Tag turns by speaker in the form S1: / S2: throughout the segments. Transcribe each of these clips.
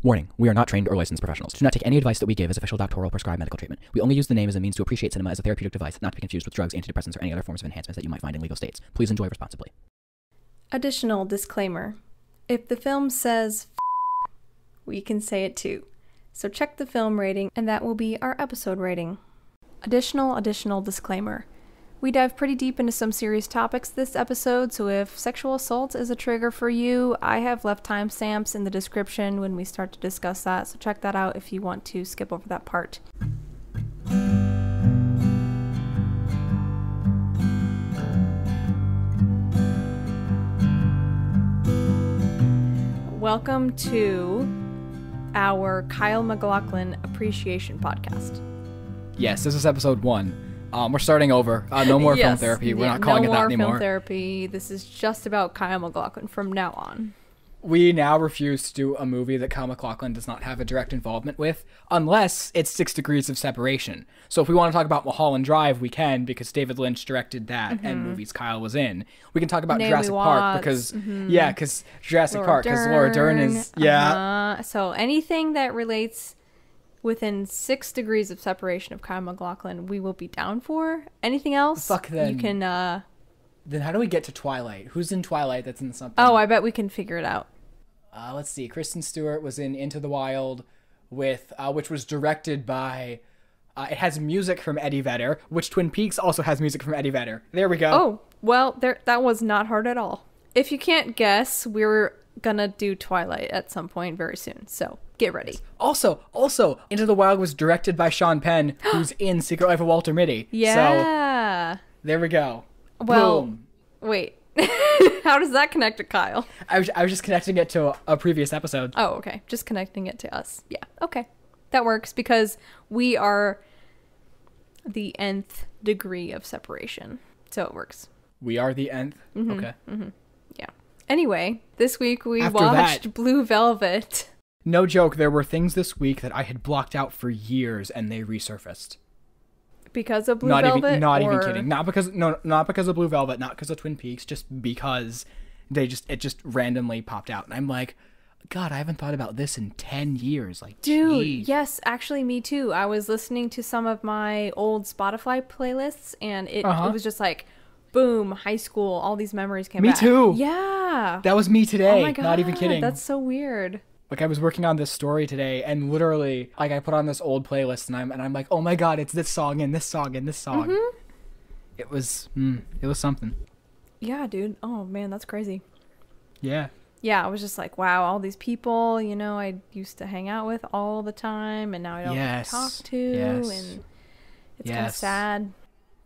S1: Warning, we are not trained or licensed professionals. Do not take any advice that we give as official doctoral prescribed medical treatment. We only use the name as a means to appreciate cinema as a therapeutic device, not to be confused with drugs, antidepressants, or any other forms of enhancements that you might find in legal states. Please enjoy responsibly.
S2: Additional disclaimer. If the film says we can say it too. So check the film rating and that will be our episode rating. Additional disclaimer. We dive pretty deep into some serious topics this episode, so if sexual assault is a trigger for you, I have left timestamps in the description when we start to discuss that, so check that out if you want to skip over that part. Welcome to our Kyle MacLachlan Appreciation Podcast.
S1: Yes, this is episode 1. We're starting over. No more film therapy. We're not calling it that anymore.
S2: No more film therapy. This is just about Kyle MacLachlan from now on.
S1: We now refuse to do a movie that Kyle MacLachlan does not have a direct involvement with, unless it's 6 Degrees of Separation. So if we want to talk about Mulholland Drive, we can, because David Lynch directed that and movies Kyle was in. We can talk about Jurassic Park because, because Jurassic Park, because Laura Dern is,
S2: So anything that relates within 6 degrees of separation of Kyle MacLachlan, we will be down for. Anything else?
S1: Fuck then.
S2: You can,
S1: Then how do we get to Twilight? Who's in Twilight that's in something?
S2: Oh, I bet we can figure it out.
S1: Let's see. Kristen Stewart was in Into the Wild, with which was directed by... it has music from Eddie Vedder, which Twin Peaks also has music from Eddie Vedder. There we go.
S2: Oh, well, that was not hard at all. If you can't guess, we're gonna do Twilight at some point very soon, so get ready.
S1: Also, Into the Wild was directed by Sean Penn, who's in Secret Life of Walter Mitty.
S2: Yeah.
S1: So, there we go.
S2: Well,
S1: boom.
S2: Wait. How does that connect to Kyle?
S1: I was just connecting it to a previous episode.
S2: Oh, okay. Just connecting it to us. Yeah, okay. That works because we are the nth degree of separation. So it works.
S1: We are the nth? Okay.
S2: Yeah. Anyway, this week we
S1: After
S2: watched
S1: that,
S2: Blue Velvet.
S1: No joke, there were things this week that I had blocked out for years and they resurfaced.
S2: Because of Blue Velvet?
S1: Even kidding. Not because of Blue Velvet, not because of Twin Peaks, just because it just randomly popped out. And I'm like, God, I haven't thought about this in 10 years. Like,
S2: dude,
S1: geez.
S2: Yes, actually me too. I was listening to some of my old Spotify playlists and it was just like, boom, high school, all these memories came back.
S1: Me too.
S2: Yeah.
S1: That was me today.
S2: Oh my God,
S1: not even kidding.
S2: That's so weird.
S1: Like, I was working on this story today, and literally, like, I put on this old playlist, and I'm like, oh my God, it's this song and this song and this song. It was something.
S2: Yeah, dude. Oh man, that's crazy.
S1: Yeah.
S2: Yeah, I was just like, wow, all these people, I used to hang out with all the time, and now I don't talk to, and it's kind of sad.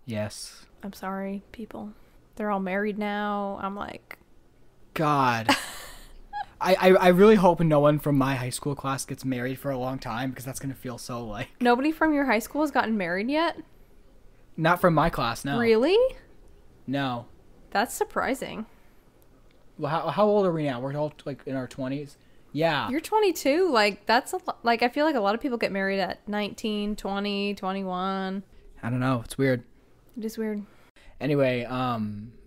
S1: Yes.
S2: I'm sorry, people. They're all married now. I'm like,
S1: God. I really hope no one from my high school class gets married for a long time, because that's going to feel so like...
S2: Nobody from your high school has gotten married yet?
S1: Not from my class, no.
S2: Really?
S1: No.
S2: That's surprising.
S1: Well, how old are we now? We're all like in our 20s? Yeah.
S2: You're 22. Like, that's like, I feel like a lot of people get married at 19, 20, 21.
S1: I don't know. It's weird.
S2: It is weird.
S1: Anyway,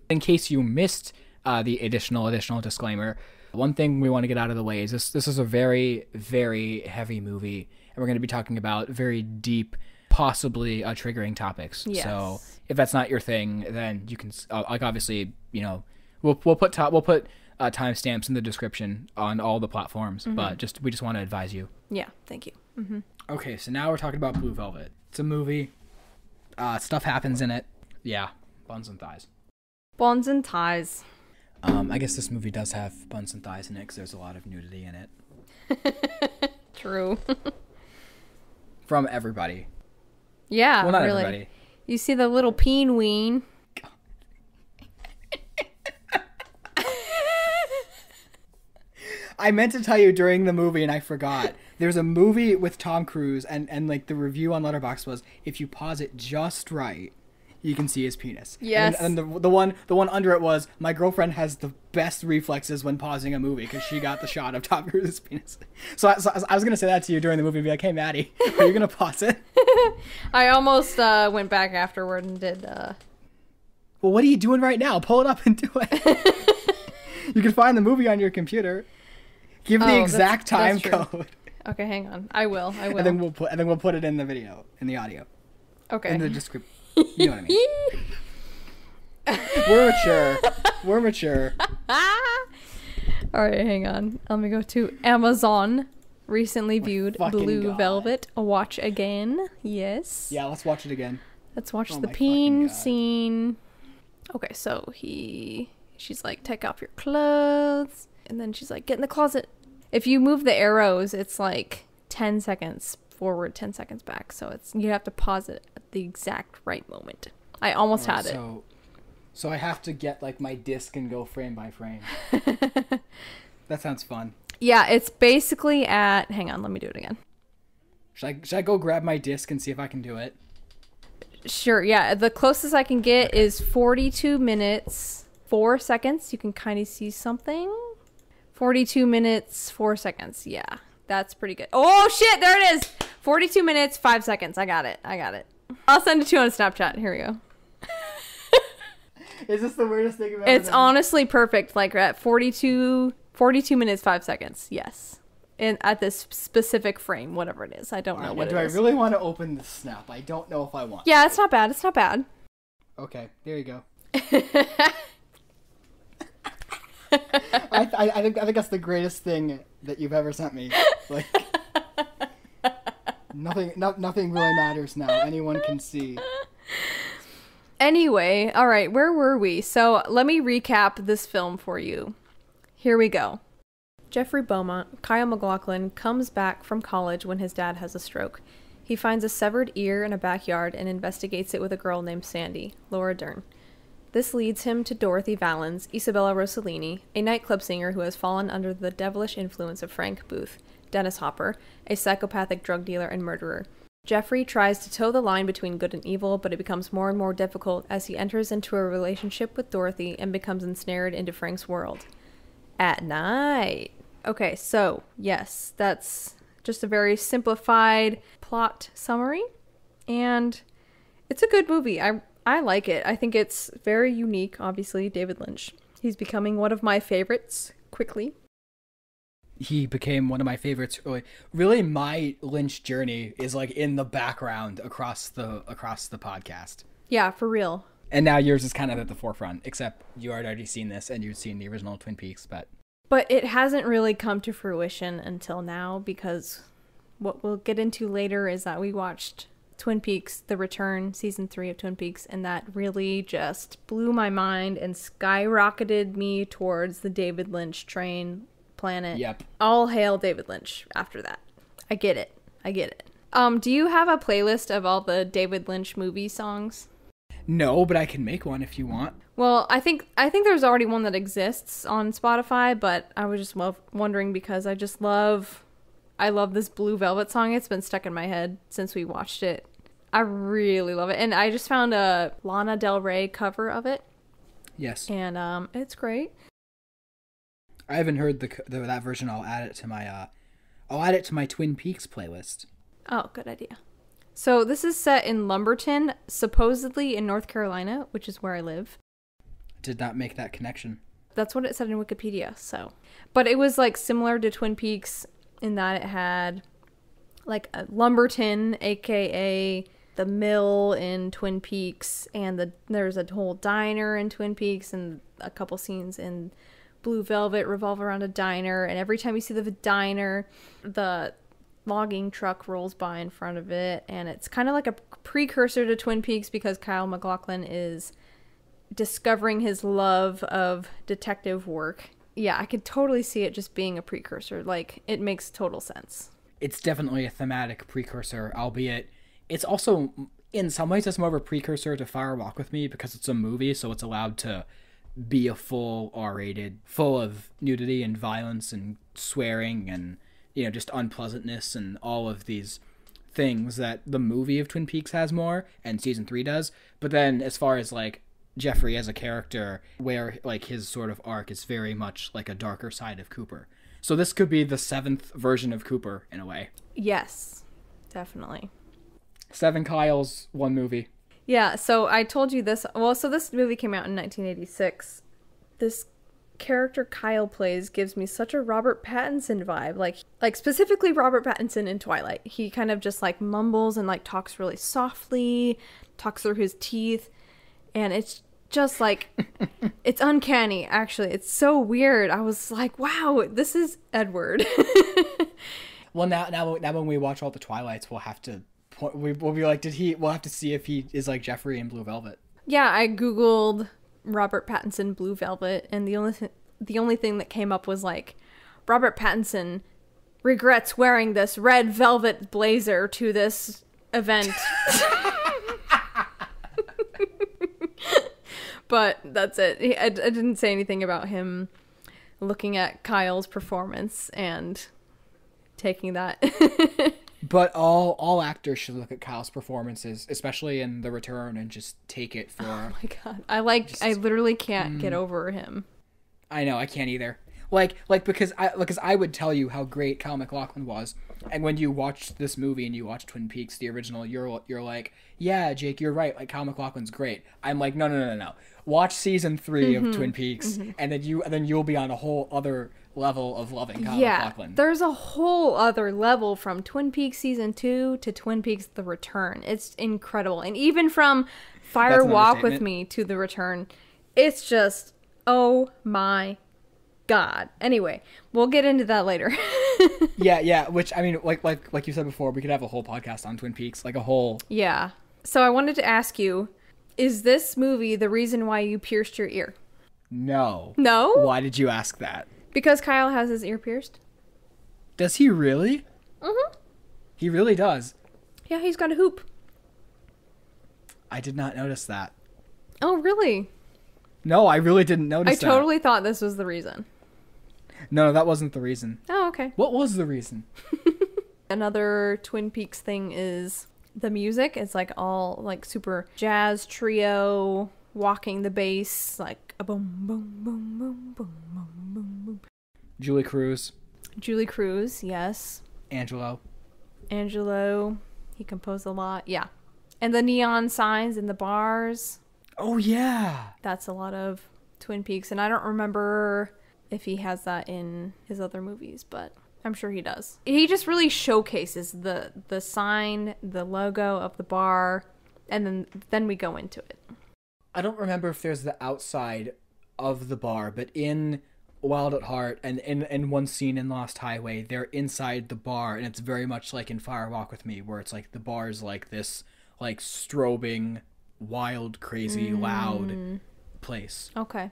S1: in case you missed the additional disclaimer... One thing we want to get out of the way is this is a very, very heavy movie, and we're going to be talking about very deep, possibly triggering topics.
S2: Yes.
S1: So if that's not your thing, then you can obviously, we'll put timestamps in the description on all the platforms, but we just want to advise you.
S2: Yeah, thank you.
S1: Okay, so now we're talking about Blue Velvet. It's a movie. Stuff happens in it. Yeah, buns and thighs.
S2: Buns and thighs.
S1: I guess this movie does have buns and thighs in it because there's a lot of nudity in it.
S2: True.
S1: From everybody.
S2: Yeah,
S1: well, not
S2: really.
S1: Everybody.
S2: You see the little peen ween.
S1: I meant to tell you during the movie and I forgot. There's a movie with Tom Cruise and like the review on Letterboxd was, if you pause it just right, you can see his penis.
S2: Yes.
S1: And the one under it was, my girlfriend has the best reflexes when pausing a movie because she got the shot of Tom Cruise's penis. So I was going to say that to you during the movie and be like, hey, Maddie, are you going to pause it?
S2: I almost went back afterward and did... Well,
S1: what are you doing right now? Pull it up and do it. You can find the movie on your computer. Give the exact time code.
S2: Okay, hang on. I will.
S1: And then we'll put it in the video, in the audio.
S2: Okay.
S1: In the description. You know what I mean. We're mature.
S2: All right, hang on. Let me go to Amazon. Recently viewed Blue Velvet. Watch again. Yes.
S1: Yeah, let's watch it again.
S2: Let's watch the peen scene. Okay, so she's like, take off your clothes. And then she's like, get in the closet. If you move the arrows, it's like 10 seconds forward, 10 seconds back. So you have to pause it at the exact right moment. I almost had it.
S1: So I have to get like my disc and go frame by frame. That sounds fun.
S2: Yeah, it's basically at... Hang on, let me do it again.
S1: Should I go grab my disc and see if I can do it?
S2: Sure, yeah. The closest I can get is 42 minutes, 4 seconds. You can kind of see something. 42 minutes, 4 seconds. Yeah, that's pretty good. Oh, shit, there it is. 42 minutes, 5 seconds. I got it. I'll send it to you on Snapchat. Here we go.
S1: Is this the weirdest thing I've ever
S2: It's
S1: done?
S2: honestly perfect. Like at 42 minutes, 5 seconds. Yes. And at this specific frame, whatever it is. I don't know what it is.
S1: Do I really want to open the snap? I don't know if I want.
S2: Yeah, it's not bad. It's not bad.
S1: Okay, there you go. I think that's the greatest thing that you've ever sent me. Like nothing really matters now. Anyone can see.
S2: Anyway, all right, where were we? So let me recap this film for you. Here we go. Jeffrey Beaumont, Kyle MacLachlan, comes back from college when his dad has a stroke. He finds a severed ear in a backyard and investigates it with a girl named Sandy, Laura Dern. This leads him to Dorothy Valens, Isabella Rossellini, a nightclub singer who has fallen under the devilish influence of Frank Booth, Dennis Hopper, a psychopathic drug dealer and murderer. Jeffrey tries to toe the line between good and evil, but it becomes more and more difficult as he enters into a relationship with Dorothy and becomes ensnared into Frank's world. At night. Okay, so, yes, that's just a very simplified plot summary, and it's a good movie. I like it. I think it's very unique, obviously, David Lynch. He's becoming one of my favorites quickly.
S1: He became one of my favorites. Really, my Lynch journey is like in the background across the podcast.
S2: Yeah, for real.
S1: And now yours is kind of at the forefront, except you had already seen this and you'd seen the original Twin Peaks,
S2: But it hasn't really come to fruition until now, because what we'll get into later is that we watched Twin Peaks, The Return, season 3 of Twin Peaks, and that really just blew my mind and skyrocketed me towards the David Lynch train planet.
S1: Yep.
S2: All hail David Lynch after that. I get it. Do you have a playlist of all the David Lynch movie songs?
S1: No, but I can make one if you want.
S2: Well, I think there's already one that exists on Spotify, but I was just wondering because I love this Blue Velvet song. It's been stuck in my head since we watched it. I really love it. And I just found a Lana Del Rey cover of it.
S1: Yes.
S2: And it's great.
S1: I haven't heard that version. I'll add it to my Twin Peaks playlist.
S2: Oh, good idea. So this is set in Lumberton, supposedly in North Carolina, which is where I live.
S1: Did not make that connection.
S2: That's what it said in Wikipedia, so. But it was like similar to Twin Peaks in that it had like a Lumberton, aka the mill in Twin Peaks, and there's a whole diner in Twin Peaks, and a couple scenes in Blue Velvet revolve around a diner, and every time you see the diner, the logging truck rolls by in front of it, and it's kind of like a precursor to Twin Peaks because Kyle MacLachlan is discovering his love of detective work. Yeah, I could totally see it just being a precursor. Like, it makes total sense.
S1: It's definitely a thematic precursor, albeit it's also, in some ways, it's more of a precursor to Fire Walk With Me because it's a movie, so it's allowed to be a full R-rated, full of nudity and violence and swearing and, you know, just unpleasantness and all of these things that the movie of Twin Peaks has more, and season 3 does. But then as far as, like, Jeffrey as a character, where, like, his sort of arc is very much like a darker side of Cooper. So this could be the 7th version of Cooper, in a way.
S2: Yes, definitely.
S1: 7 Kyles, 1 movie.
S2: Yeah, so I told you this. Well, so this movie came out in 1986. This character Kyle plays gives me such a Robert Pattinson vibe. Like specifically Robert Pattinson in Twilight. He kind of just like mumbles and like talks really softly, talks through his teeth, and it's just like it's uncanny, actually. It's so weird. I was like, wow, this is Edward.
S1: Well, now when we watch all the Twilights, we'll have to we'll be like, we'll have to see if he is like Jeffrey in Blue Velvet.
S2: Yeah, I googled Robert Pattinson Blue Velvet, and the only thing that came up was like Robert Pattinson regrets wearing this red velvet blazer to this event. But that's it. I didn't say anything about him looking at Kyle's performance and taking that.
S1: But all actors should look at Kyle's performances, especially in The Return, and just take it for...
S2: Oh my god. I literally can't get over him.
S1: I know, I can't either. Because I would tell you how great Kyle MacLachlan was, and when you watch this movie and you watch Twin Peaks, the original, you're like, yeah, Jake, you're right, like, Kyle MacLachlan's great. I'm like, no. Watch season 3 of Twin Peaks, and then you'll be on a whole other level of loving Kyle MacLachlan.
S2: There's a whole other level from Twin Peaks season 2 to Twin Peaks The Return. It's incredible. And even from Fire Walk with Me to The Return, it's just, oh my god. Anyway, we'll get into that later.
S1: yeah, which, I mean, like you said before, we could have a whole podcast on Twin Peaks, like a whole...
S2: Yeah. So I wanted to ask you, is this movie the reason why you pierced your ear?
S1: No.
S2: No?
S1: Why did you ask that?
S2: Because Kyle has his ear pierced.
S1: Does he really?
S2: Mm-hmm.
S1: He really does.
S2: Yeah, he's got a hoop.
S1: I did not notice that.
S2: Oh, really?
S1: No, I really didn't notice that.
S2: I totally thought this was the reason.
S1: No, that wasn't the reason.
S2: Oh, okay.
S1: What was the reason?
S2: Another Twin Peaks thing is the music. It's like all like super jazz trio, walking the bass, like a boom, boom, boom, boom, boom, boom, boom, boom.
S1: Julie Cruz,
S2: yes.
S1: Angelo,
S2: he composed a lot. Yeah. And the neon signs in the bars.
S1: Oh, yeah.
S2: That's a lot of Twin Peaks. And I don't remember if he has that in his other movies, but I'm sure he does. He just really showcases the sign, the logo of the bar, and then we go into it.
S1: I don't remember if there's the outside of the bar, but in Wild at Heart and in one scene in Lost Highway, they're inside the bar, and it's very much like in Fire Walk with Me, where it's like the bar's like this like strobing, wild, crazy, loud place.
S2: Okay.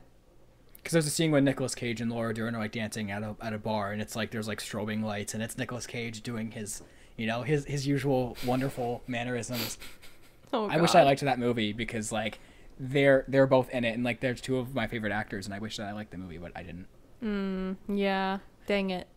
S1: Because there's a scene when Nicolas Cage and Laura Dern are like dancing at a bar, and it's like there's like strobing lights, and it's Nicolas Cage doing his usual wonderful mannerisms.
S2: Oh, God.
S1: I wish I liked that movie because like they're both in it, and like they're two of my favorite actors, and I wish that I liked the movie, but I didn't.
S2: Yeah. Dang it.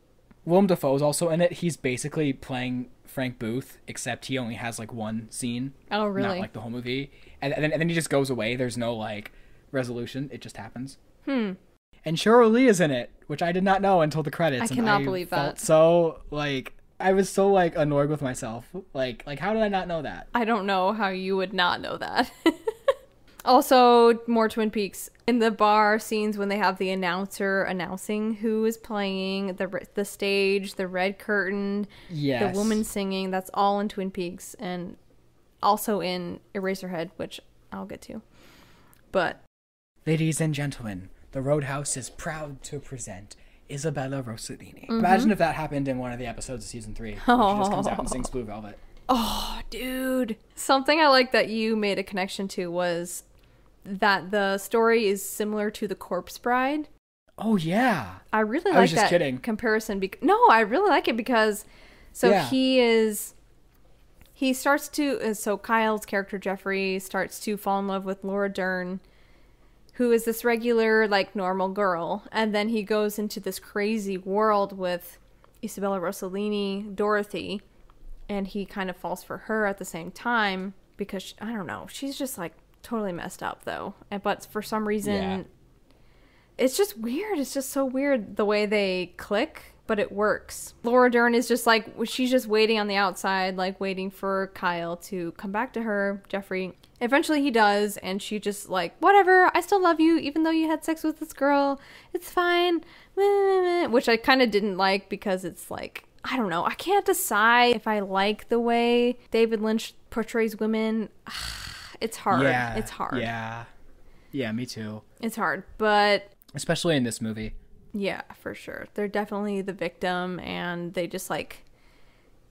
S1: Willem Dafoe's also in it. He's basically playing Frank Booth, except he only has like one scene.
S2: Oh, really?
S1: Not like the whole movie, and then he just goes away. There's no like resolution. It just happens. And Cheryl Lee is in it, which I did not know until the credits.
S2: I cannot believe that.
S1: So like I was so like annoyed with myself. Like how did I not know that?
S2: I don't know how you would not know that. Also, more Twin Peaks. In the bar scenes when they have the announcer announcing who is playing, the stage, the red curtain,
S1: yes,
S2: the woman singing, that's all in Twin Peaks. And also in Eraserhead, which I'll get to. But...
S1: Ladies and gentlemen, the Roadhouse is proud to present Isabella Rossellini. Imagine if that happened in one of the episodes of season 3. She just comes out and sings Blue Velvet.
S2: Oh, dude. Something I like that you made a connection to was that the story is similar to The Corpse Bride.
S1: Oh, yeah.
S2: I really
S1: I
S2: like
S1: was just
S2: that
S1: kidding.
S2: comparison. No, I really like it because... So Kyle's character, Jeffrey, starts to fall in love with Laura Dern, who is this regular, like, normal girl. And then he goes into this crazy world with Isabella Rossellini, Dorothy, and he kind of falls for her at the same time because, I don't know, she's just, like, totally messed up, though. But for some reason, it's just weird. It's just so weird the way they click. but it works. Laura Dern is just like, she's just waiting on the outside, like waiting for Kyle to come back to her, Jeffrey. Eventually he does, and she just like, whatever, I still love you, even though you had sex with this girl. It's fine. Which I kind of didn't like, because it's like, I don't know. I can't decide if I like the way David Lynch portrays women. It's hard.
S1: Yeah,
S2: it's hard.
S1: Yeah, me too.
S2: It's hard, but...
S1: especially in this movie.
S2: Yeah, for sure. They're definitely the victim, and they just, like,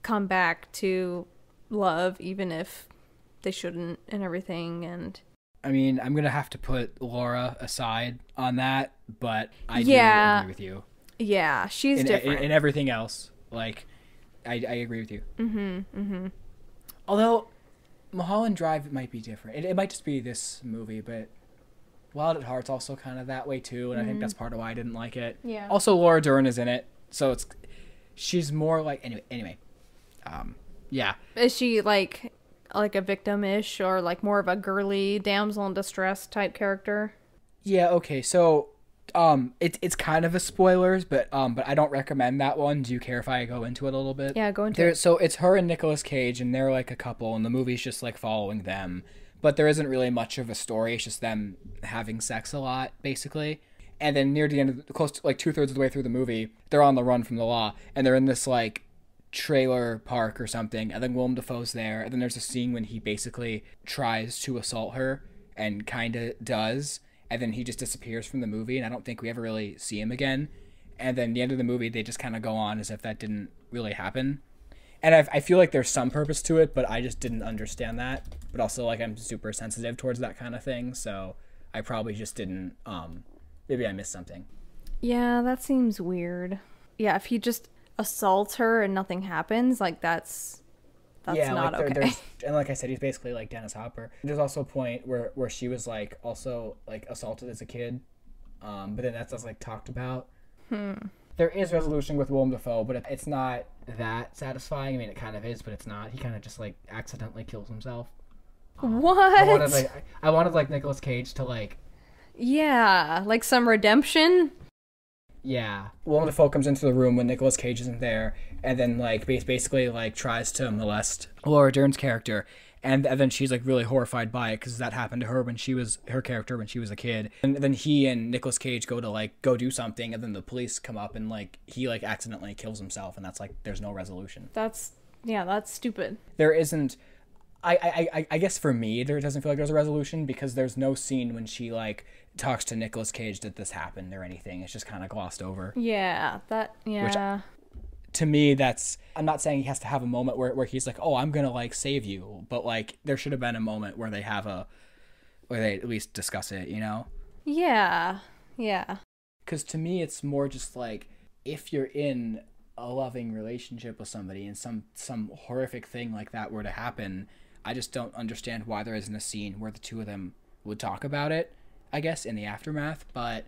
S2: come back to love, even if they shouldn't, and everything, and...
S1: I mean, I'm going to have to put Laura aside on that, but I do agree with you.
S2: Yeah, she's different.
S1: In everything else, like, I agree with you. Although, Mulholland Drive might be different. It might just be this movie, but... Wild at Heart's also kind of that way too, and I think that's part of why I didn't like it.
S2: Yeah.
S1: Also, Laura Dern is in it, so she's more like anyway. Yeah.
S2: Is she like a victim-ish, or like more of a girly damsel in distress type character?
S1: Yeah. Okay. So, it's kind of a spoilers, but I don't recommend that one. Do you care if I go into it a little bit?
S2: Yeah, go into it.
S1: So it's her and Nicolas Cage, and they're like a couple, and the movie's just like following them. But there isn't really much of a story. It's just them having sex a lot, basically. And then near the end, close to like 2/3 of the way through the movie, they're on the run from the law. And they're in this like trailer park or something. And then Willem Dafoe's there. And then there's a scene when he basically tries to assault her and kind of does. And then he just disappears from the movie. And I don't think we ever really see him again. And then the end of the movie, they just kind of go on as if that didn't really happen. And I feel like there's some purpose to it, but I just didn't understand that. But also, like, I'm super sensitive towards that kind of thing, so I probably just didn't, maybe I missed something.
S2: Yeah, that seems weird. Yeah, if he just assaults her and nothing happens, like, that's not like okay.
S1: And like I said, he's basically like Dennis Hopper. There's also a point where she was, like, also, like, assaulted as a kid, but then that's like, talked about. There is resolution with Willem Dafoe, but it's not that satisfying. I mean, it kind of is, but it's not. He kind of just, like, accidentally kills himself.
S2: What?
S1: I wanted like Nicolas Cage to, like...
S2: Yeah, like some redemption?
S1: Yeah. Willem Dafoe comes into the room when Nicolas Cage isn't there, and then, like, basically, like, tries to molest Laura Dern's character. And then she's, like, really horrified by it, because that happened to her her character when she was a kid. And then he and Nicolas Cage go do something, and then the police come up, and, like, he, like, accidentally kills himself, and that's, like, there's no resolution.
S2: That's stupid.
S1: There isn't... I guess for me, there doesn't feel like there's a resolution, because there's no scene when she, like, talks to Nicolas Cage that this happened or anything. It's just kind of glossed over.
S2: Yeah,
S1: Which, to me, that's... I'm not saying he has to have a moment where he's like, oh, I'm gonna, like, save you. But, like, there should have been a moment where they at least discuss it, you know?
S2: Yeah. Yeah.
S1: Because to me, it's more just, like, if you're in a loving relationship with somebody and some horrific thing like that were to happen, I just don't understand why there isn't a scene where the two of them would talk about it, I guess, in the aftermath. But...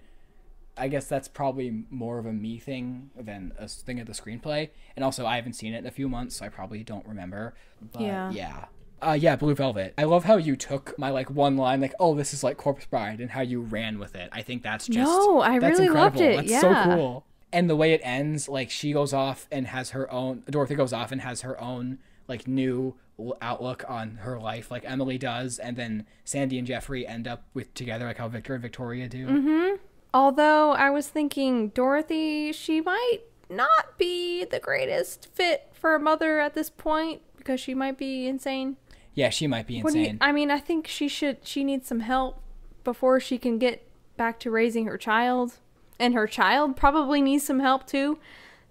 S1: I guess that's probably more of a me thing than a thing of the screenplay. And also, I haven't seen it in a few months, so I probably don't remember. But yeah, Blue Velvet. I love how you took my, like, one line, like, oh, this is like Corpse Bride, and how you ran with it. I think that's just...
S2: No, I really loved it.
S1: That's so cool. And the way it ends, like, she goes off and has her own... Dorothy goes off and has her own, like, new outlook on her life, like Emily does. And then Sandy and Jeffrey end up together, like how Victor and Victoria do.
S2: Mm-hmm. Although I was thinking Dorothy, she might not be the greatest fit for a mother at this point, because she might be insane.
S1: Yeah, she might be insane.
S2: I think she needs some help before she can get back to raising her child. And her child probably needs some help too.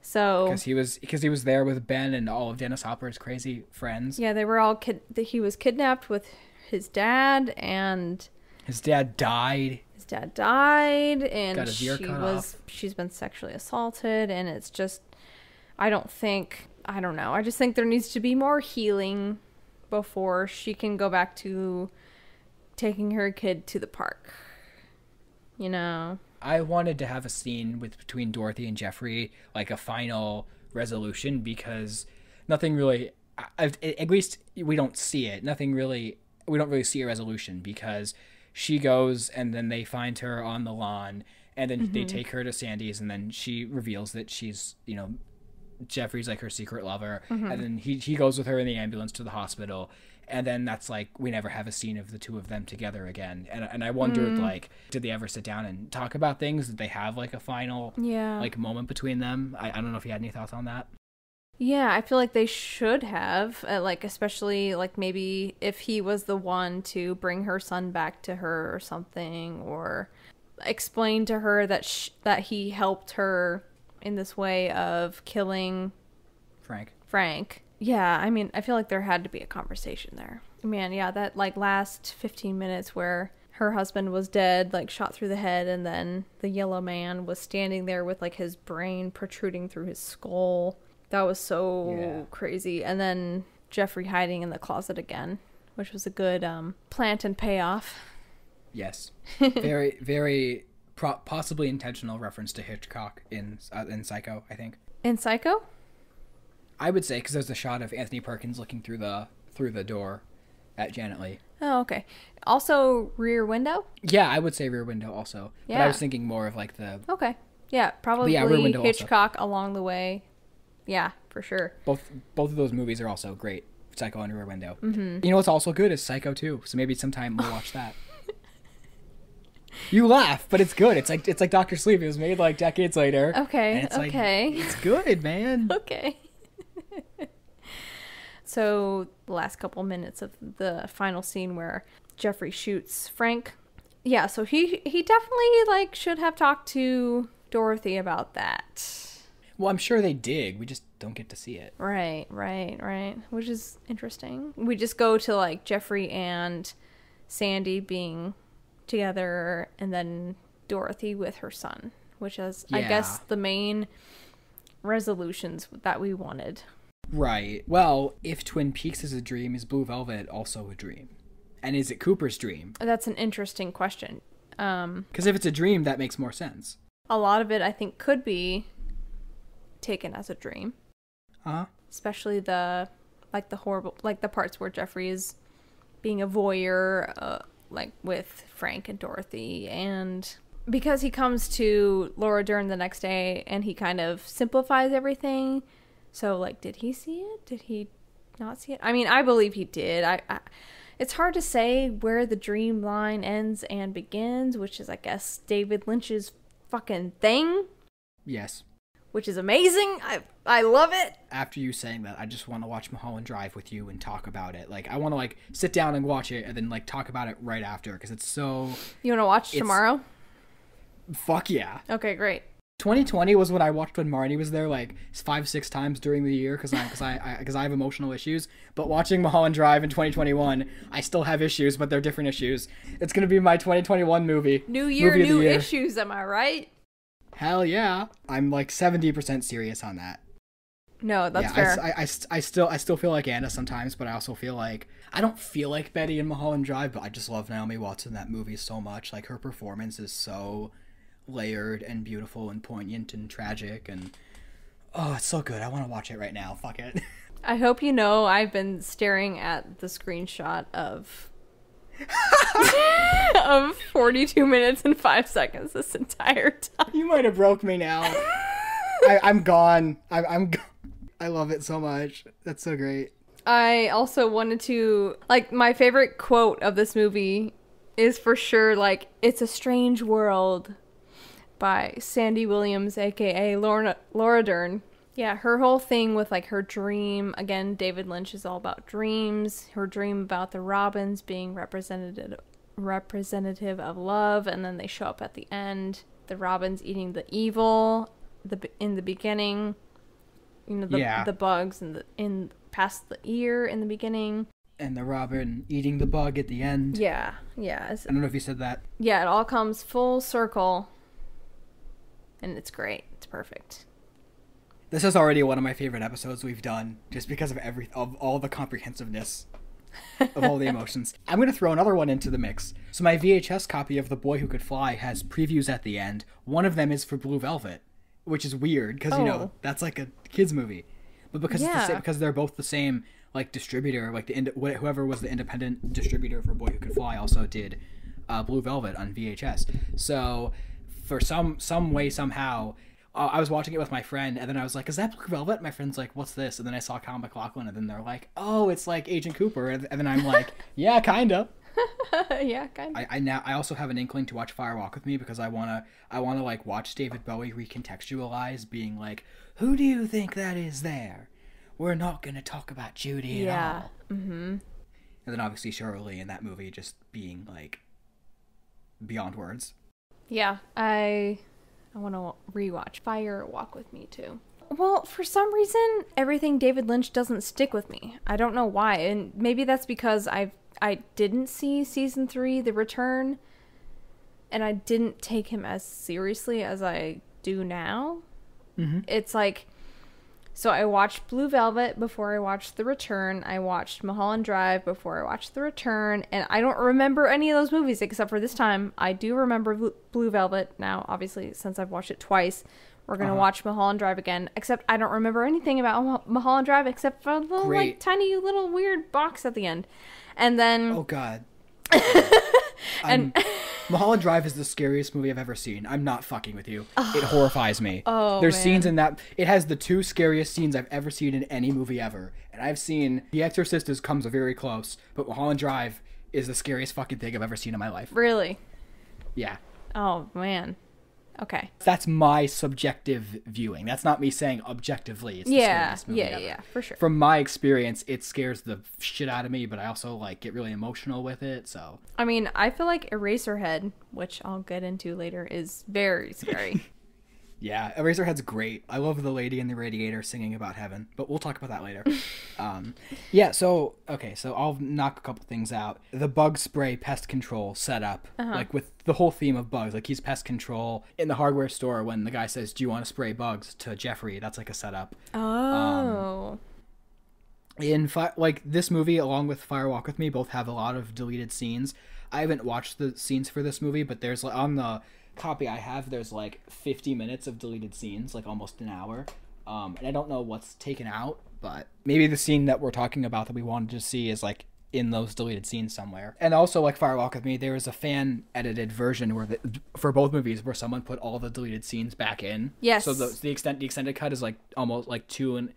S2: So because he was there with Ben and all of Dennis Hopper's crazy friends. Yeah, they were all he was kidnapped with his dad, and
S1: his dad died.
S2: And
S1: got his ear cut off.
S2: She's been sexually assaulted, and it's just, I don't know. I just think there needs to be more healing before she can go back to taking her kid to the park. You know?
S1: I wanted to have a scene between Dorothy and Jeffrey, like a final resolution, because nothing really, at least we don't see it. We don't really see a resolution, because she goes and then they find her on the lawn And then they take her to Sandy's, and then she reveals that she's, you know, Jeffrey's like her secret lover. And then he goes with her in the ambulance to the hospital. And then that's like, we never have a scene of the two of them together again. And I wondered, like, did they ever sit down and talk about things? Did they have like a final like moment between them? I don't know if you had any thoughts on that.
S2: Yeah, I feel like they should have, like, especially, like, maybe if he was the one to bring her son back to her or something, or explain to her that that he helped her in this way of killing Frank. Yeah, I mean, I feel like there had to be a conversation there. Man, yeah, that, like, last 15 minutes where her husband was dead, like, shot through the head, and then the yellow man was standing there with, like, his brain protruding through his skull. That was so crazy. And then Jeffrey hiding in the closet again, which was a good plant and payoff.
S1: Yes. Very, very possibly intentional reference to Hitchcock in Psycho, I think.
S2: In Psycho?
S1: I would say, because there's a shot of Anthony Perkins looking through the door at Janet Leigh.
S2: Oh, okay. Also, Rear Window?
S1: Yeah, I would say Rear Window also. Yeah. But I was thinking more of like the...
S2: Okay. Yeah, probably Hitchcock also. Along the way. Yeah, for sure.
S1: Both of those movies are also great. Psycho and Rear Window. You know what's also good is Psycho 2. So maybe sometime we'll watch that. You laugh, but it's good. It's like Dr. Sleep. It was made like decades later.
S2: Okay.
S1: And it's
S2: okay.
S1: Like, it's good, man.
S2: Okay. So the last couple minutes of the final scene where Jeffrey shoots Frank. Yeah, so he definitely like should have talked to Dorothy about that.
S1: Well, I'm sure they did. We just don't get to see it.
S2: Right. Which is interesting. We just go to, like, Jeffrey and Sandy being together, and then Dorothy with her son, which is, I guess, the main resolutions that we wanted.
S1: Right. Well, if Twin Peaks is a dream, is Blue Velvet also a dream? And is it Cooper's dream?
S2: That's an interesting question.
S1: Because if it's a dream, that makes more sense.
S2: A lot of it, I think, could be taken as a dream, especially the horrible, like the parts where Jeffrey is being a voyeur, like with Frank and Dorothy, and because he comes to Laura Dern the next day and he kind of simplifies everything. So, like, did he see it? Did he not see it? I mean, I believe he did. It's hard to say where the dream line ends and begins, which is, I guess, David Lynch's fucking thing.
S1: Yes.
S2: Which is amazing. I love it.
S1: After you saying that, I just want to watch Mulholland Drive with you and talk about it. Like, I want to, like, sit down and watch it and then, like, talk about it right after, because it's so...
S2: You want to watch tomorrow?
S1: Fuck yeah.
S2: Okay, great.
S1: 2020 was when I watched when Marnie was there, like, 5-6 times during the year, because I have emotional issues. But watching Mulholland Drive in 2021, I still have issues, but they're different issues. It's going to be my 2021 movie.
S2: New year, new issues, am I right?
S1: Hell yeah. I'm like 70% serious on that.
S2: No, that's fair.
S1: I still feel like Anna sometimes, but I also feel like I don't feel like Betty in Mulholland Drive, but I just love Naomi Watts in that movie so much. Like, her performance is so layered and beautiful and poignant and tragic, and oh, it's so good. I want to watch it right now. Fuck it.
S2: I hope you know I've been staring at the screenshot of 42 minutes and 5 seconds this entire time.
S1: You might have broke me now. I'm gone. I'm gone. I love it so much. That's so great.
S2: I also wanted to, like, my favorite quote of this movie is for sure, like, "It's a Strange World" by Sandy Williams, aka Laura Dern. Yeah, her whole thing with, like, her dream, again, David Lynch is all about dreams. Her dream about the robins being representative of love, and then they show up at the end. The robins eating the evil in the beginning. You know, the bugs in past the ear in the beginning.
S1: And the robin eating the bug at the end.
S2: Yeah.
S1: I don't know if you said that.
S2: Yeah, it all comes full circle. And it's great. It's perfect.
S1: This is already one of my favorite episodes we've done, just because of all the comprehensiveness of all the emotions. I'm going to throw another one into the mix. So my VHS copy of The Boy Who Could Fly has previews at the end. One of them is for Blue Velvet, which is weird, because, you know, that's like a kid's movie. But because it's the same, because they're both the same, like, distributor, like, whoever was the independent distributor for Boy Who Could Fly also did Blue Velvet on VHS. So for some way, somehow, I was watching it with my friend, and then I was like, is that Blue Velvet? My friend's like, what's this? And then I saw Kyle MacLachlan, and then they're like, oh, it's like Agent Cooper. And then I'm like, yeah, kind of.
S2: Yeah, kind of.
S1: I also have an inkling to watch Fire Walk with Me because I wanna like watch David Bowie recontextualize, being like, who do you think that is there? We're not gonna talk about Judy at all. Mm-hmm. And then obviously Shirley in that movie just being like beyond words.
S2: Yeah, I want to rewatch Fire Walk with Me too. Well, for some reason, everything David Lynch doesn't stick with me. I don't know why, and maybe that's because I didn't see season 3, The Return, and I didn't take him as seriously as I do now. Mm-hmm. It's like, so I watched Blue Velvet before I watched The Return. I watched Mulholland Drive before I watched The Return, and I don't remember any of those movies except for this time. I do remember Blue Velvet now, obviously, since I've watched it twice. We're going to watch Mulholland Drive again, except I don't remember anything about Mulholland Drive except for the little, like, tiny little weird box at the end. And then...
S1: Oh, God. And Mulholland Drive is the scariest movie I've ever seen. I'm not fucking with you. It horrifies me.
S2: Oh,
S1: There's
S2: man.
S1: scenes in that... It has the 2 scariest scenes I've ever seen in any movie ever. And I've seen The Exorcist comes very close, but Mulholland Drive is the scariest fucking thing I've ever seen in my life.
S2: Really?
S1: Yeah.
S2: Oh, man. Okay.
S1: That's my subjective viewing. That's not me saying objectively it's the scariest movie ever.
S2: Yeah, for sure.
S1: From my experience, it scares the shit out of me, but I also like get really emotional with it, so.
S2: I mean, I feel like Eraserhead, which I'll get into later, is very scary.
S1: Yeah, Eraserhead's great. I love the lady in the radiator singing about heaven, but we'll talk about that later. Yeah, so I'll knock a couple things out. The bug spray pest control setup, like with the whole theme of bugs, like he's pest control in the hardware store when the guy says, do you want to spray bugs to Jeffrey? That's like a setup.
S2: Oh.
S1: Like this movie, along with Fire Walk with Me, both have a lot of deleted scenes. I haven't watched the scenes for this movie, but there's like on the copy I have, there's like 50 minutes of deleted scenes, like almost an hour. And I don't know what's taken out, but maybe the scene that we're talking about that we wanted to see is like in those deleted scenes somewhere. And also, like Fire Walk with Me, there was a fan edited version where for both movies where someone put all the deleted scenes back in.
S2: Yes.
S1: So the extended cut is like almost like 2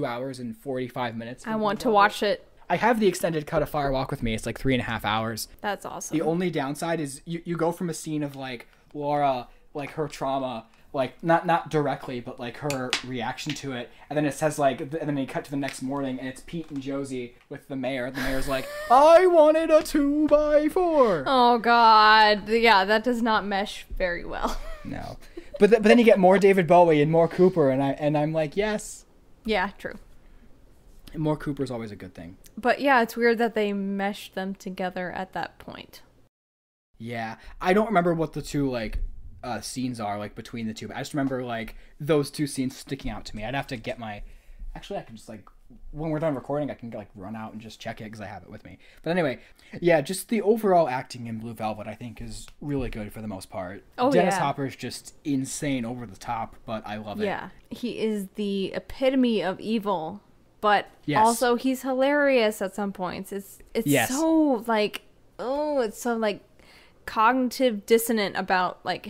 S1: hours and 45 minutes.
S2: I want to watch it.
S1: I have the extended cut of Fire Walk with Me. It's like 3.5 hours.
S2: That's awesome.
S1: The only downside is you go from a scene of like Laura, like her trauma, like not directly, but like her reaction to it, and then it says like, and then you cut to the next morning, and it's Pete and Josie with the mayor. The mayor's like, I wanted a 2x4.
S2: Oh God, yeah, that does not mesh very well.
S1: No, but then you get more David Bowie and more Cooper, and I'm like, yes.
S2: Yeah, true.
S1: And more Cooper's always a good thing.
S2: But yeah, it's weird that they meshed them together at that point.
S1: Yeah, I don't remember what the two like scenes are like between the two, but I just remember like those 2 scenes sticking out to me. I'd have to get my, actually I can just like, when we're done recording I can like run out and just check it because I have it with me. But anyway, yeah, just the overall acting in Blue Velvet I think is really good for the most part.
S2: Oh,
S1: Dennis
S2: yeah.
S1: Hopper's just insane over the top, but I love it.
S2: Yeah, he is the epitome of evil, but
S1: Yes.
S2: also he's hilarious at some points. It's
S1: Yes.
S2: so like, it's so like cognitive dissonant about like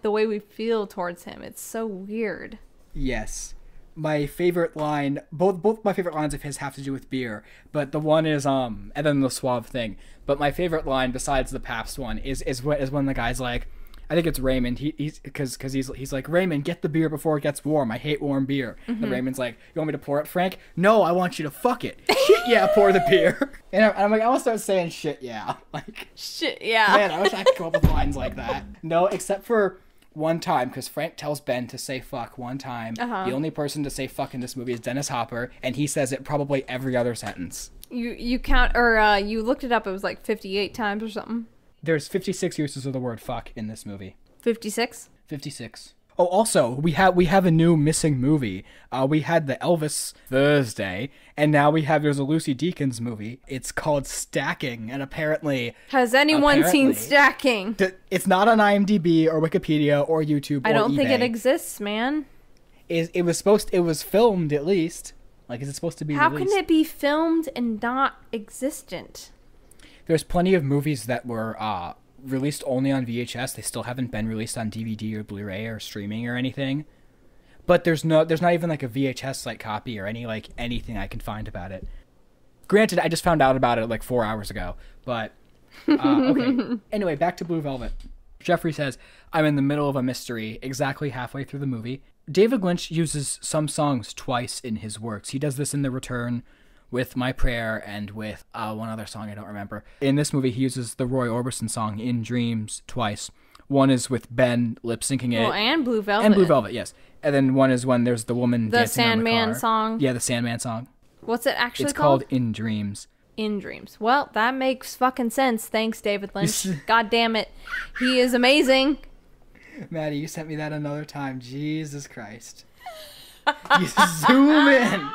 S2: the way we feel towards him. It's so weird.
S1: Yes. My favorite line, both my favorite lines of his have to do with beer, but the one is and then the suave thing. But my favorite line besides the PABST one is when the guy's like, I think it's Raymond. He's like, Raymond, get the beer before it gets warm. I hate warm beer. Mm-hmm. And Raymond's like, you want me to pour it, Frank? No, I want you to fuck it. Shit, yeah, pour the beer. And I'm like, I want to start saying shit, yeah. Like,
S2: shit, yeah.
S1: Man, I wish I could come up with lines like that. No, except for one time, because Frank tells Ben to say fuck one time. The only person to say fuck in this movie is Dennis Hopper, and he says it probably every other sentence.
S2: You count, or you looked it up, it was like 58 times or something.
S1: There's 56 uses of the word fuck in this movie.
S2: 56?
S1: 56. Oh, also, we have a new missing movie. We had the Elvis Thursday, and now there's a Lucy Deakins movie. It's called Stacking, and apparently...
S2: Has anyone seen Stacking?
S1: It's not on IMDb or Wikipedia or YouTube or
S2: I don't
S1: eBay.
S2: think it exists, man.
S1: It was filmed, at least. Like, is it supposed to be
S2: How
S1: released?
S2: can it be filmed and not existent?
S1: There's plenty of movies that were released only on VHS. They still haven't been released on DVD or Blu-ray or streaming or anything. But there's not even like a VHS like copy or anything I can find about it. Granted, I just found out about it like 4 hours ago. But okay. Anyway, back to Blue Velvet. Jeffrey says, I'm in the middle of a mystery, exactly halfway through the movie. David Lynch uses some songs twice in his works. He does this in The Return with My Prayer and with one other song I don't remember. In this movie, he uses the Roy Orbison song In Dreams twice. One is with Ben lip-syncing it.
S2: Well, and Blue Velvet.
S1: And Blue Velvet, yes. And then one is when there's the woman dancing on the car.
S2: The Sandman song.
S1: Yeah, the Sandman song.
S2: What's it actually
S1: It's called In Dreams.
S2: In Dreams. Well, that makes fucking sense. Thanks, David Lynch. God damn it. He is amazing.
S1: Maddie, you sent me that another time. Jesus Christ. You zoom in.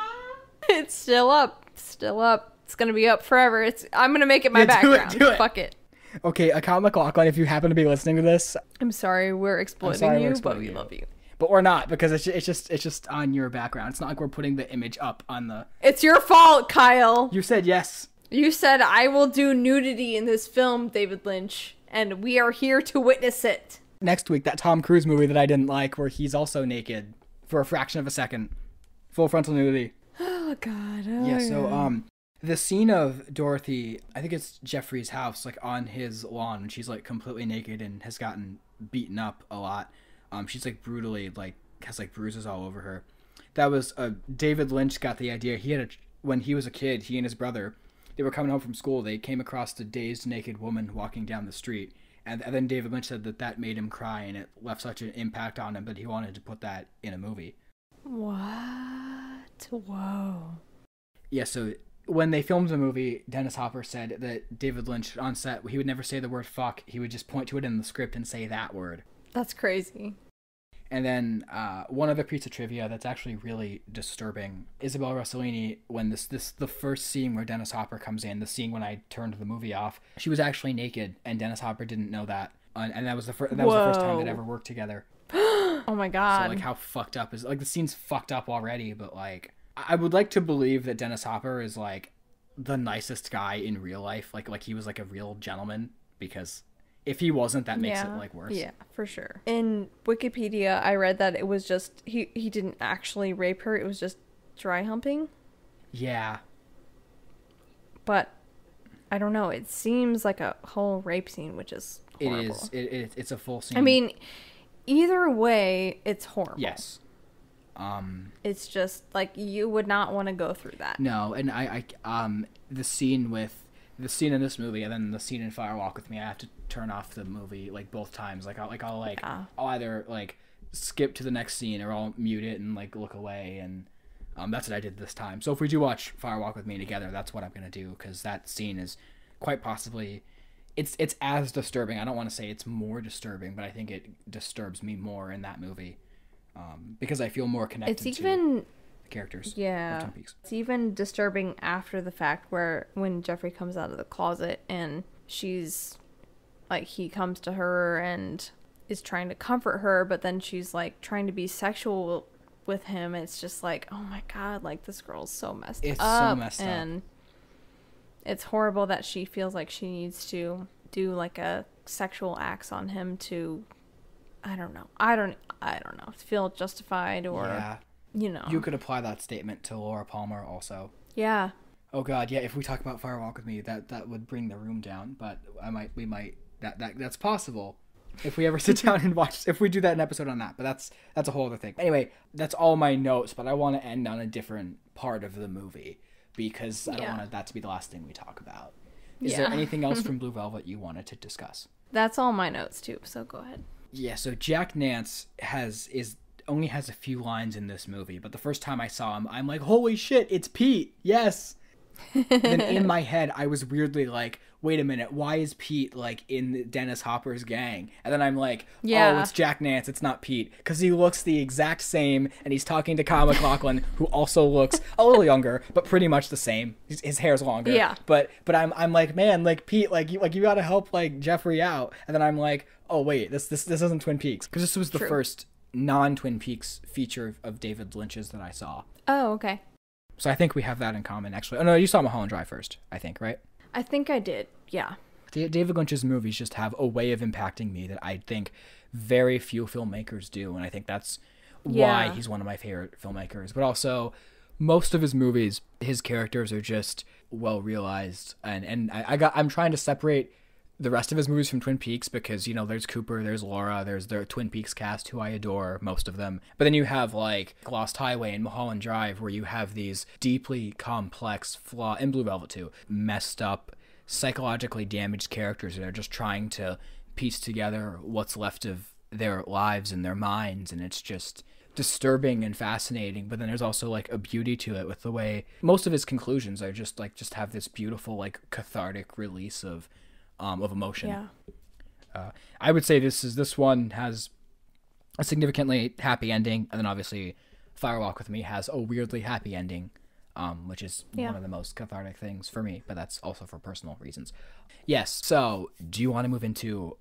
S2: It's still up. Still up. It's going to be up forever. I'm going to make it my background.
S1: Do it.
S2: Fuck it.
S1: Okay, Kyle MacLachlan, if you happen to be listening to this.
S2: I'm sorry we're exploiting you, but we love you.
S1: But we're not, because it's just on your background. It's not like we're putting the image up on the...
S2: It's your fault, Kyle.
S1: You said yes.
S2: You said I will do nudity in this film, David Lynch, and we are here to witness it.
S1: Next week, that Tom Cruise movie that I didn't like, where he's also naked for a fraction of a second. Full frontal nudity.
S2: Oh, God.
S1: So, the scene of Dorothy, I think it's Jeffrey's house, like on his lawn, when she's like completely naked and has gotten beaten up a lot. She's like brutally, like, has like bruises all over her. That was, David Lynch got the idea. When he was a kid, he and his brother, they were coming home from school. They came across a dazed naked woman walking down the street. And then David Lynch said that made him cry, and it left such an impact on him that he wanted to put that in a movie.
S2: What? Whoa.
S1: Yeah, so when they filmed the movie, Dennis Hopper said that David Lynch on set, he would never say the word fuck. He would just point to it in the script and say that word.
S2: That's crazy.
S1: And then one other piece of trivia that's actually really disturbing. Isabella Rossellini, when the first scene where Dennis Hopper comes in, the scene when I turned the movie off, she was actually naked, and Dennis Hopper didn't know that. And that was the first time they'd ever worked together.
S2: Oh my God.
S1: So like how fucked up is, like, the scene's fucked up already, but like I would like to believe that Dennis Hopper is like the nicest guy in real life. Like he was like a real gentleman, because if he wasn't, that makes it like worse.
S2: Yeah, for sure. In Wikipedia, I read that it was just he didn't actually rape her. It was just dry humping.
S1: Yeah.
S2: But I don't know. It seems like a whole rape scene, which is horrible.
S1: It is. It's a full scene.
S2: I mean, either way, it's horrible.
S1: Yes.
S2: It's just like you would not want to go through that.
S1: No, and I the scene in this movie and then the scene in Fire Walk with Me, I have to turn off the movie like both times. I'll either like skip to the next scene or I'll mute it and like look away, and that's what I did this time. So if we do watch Fire Walk with Me together, that's what I'm gonna do, because that scene is quite possibly it's as disturbing. I don't want to say it's more disturbing, but I think it disturbs me more in that movie. Because I feel more connected to the characters.
S2: Yeah.
S1: Of Twin Peaks.
S2: It's even disturbing after the fact, when Jeffrey comes out of the closet and she's like, he comes to her and is trying to comfort her, but then she's like trying to be sexual with him. It's just like, oh my God, like this girl's so messed up.
S1: It's so messed up.
S2: And it's horrible that she feels like she needs to do like a sexual acts on him to, I don't know, feel justified, or, you know.
S1: You could apply that statement to Laura Palmer also.
S2: Yeah.
S1: Oh God, yeah, if we talk about Fire Walk with Me, that would bring the room down, but that's possible. If we ever sit down and watch, if we do that an episode on that, but that's a whole other thing. Anyway, that's all my notes, but I want to end on a different part of the movie, because I don't want that to be the last thing we talk about. Is there anything else from Blue Velvet you wanted to discuss?
S2: That's all my notes too, so go ahead.
S1: Yeah, so Jack Nance only has a few lines in this movie, but the first time I saw him, I'm like, holy shit, it's Pete, yes! Then in my head, I was weirdly like, wait a minute, why is Pete, like, in Dennis Hopper's gang? And then I'm like, oh, it's Jack Nance, it's not Pete, because he looks the exact same, and he's talking to Kyle MacLachlan, who also looks a little younger, but pretty much the same. His hair's longer.
S2: Yeah.
S1: But I'm like, man, like, Pete, like you gotta help, like, Jeffrey out. And then I'm like, oh, wait, this isn't Twin Peaks. Because this was the first non-Twin Peaks feature of David Lynch's that I saw.
S2: Oh, okay.
S1: So I think we have that in common, actually. Oh, no, you saw Mulholland Drive first, I think, right?
S2: I think I did, yeah.
S1: David Lynch's movies just have a way of impacting me that I think very few filmmakers do, and I think that's why he's one of my favorite filmmakers. But also, most of his movies, his characters are just well realized, and I'm trying to separate the rest of his movies from Twin Peaks because, you know, there's Cooper, there's Laura, there's the Twin Peaks cast who I adore, most of them. But then you have like Lost Highway and Mulholland Drive, where you have these deeply complex and Blue Velvet too, messed up, psychologically damaged characters that are just trying to piece together what's left of their lives and their minds, and it's just disturbing and fascinating. But then there's also like a beauty to it with the way most of his conclusions are just have this beautiful like cathartic release of emotion. I would say this one has a significantly happy ending, and then obviously Firewalk with Me has a weirdly happy ending, which is one of the most cathartic things for me, but that's also for personal reasons. Yes, so do you want to move into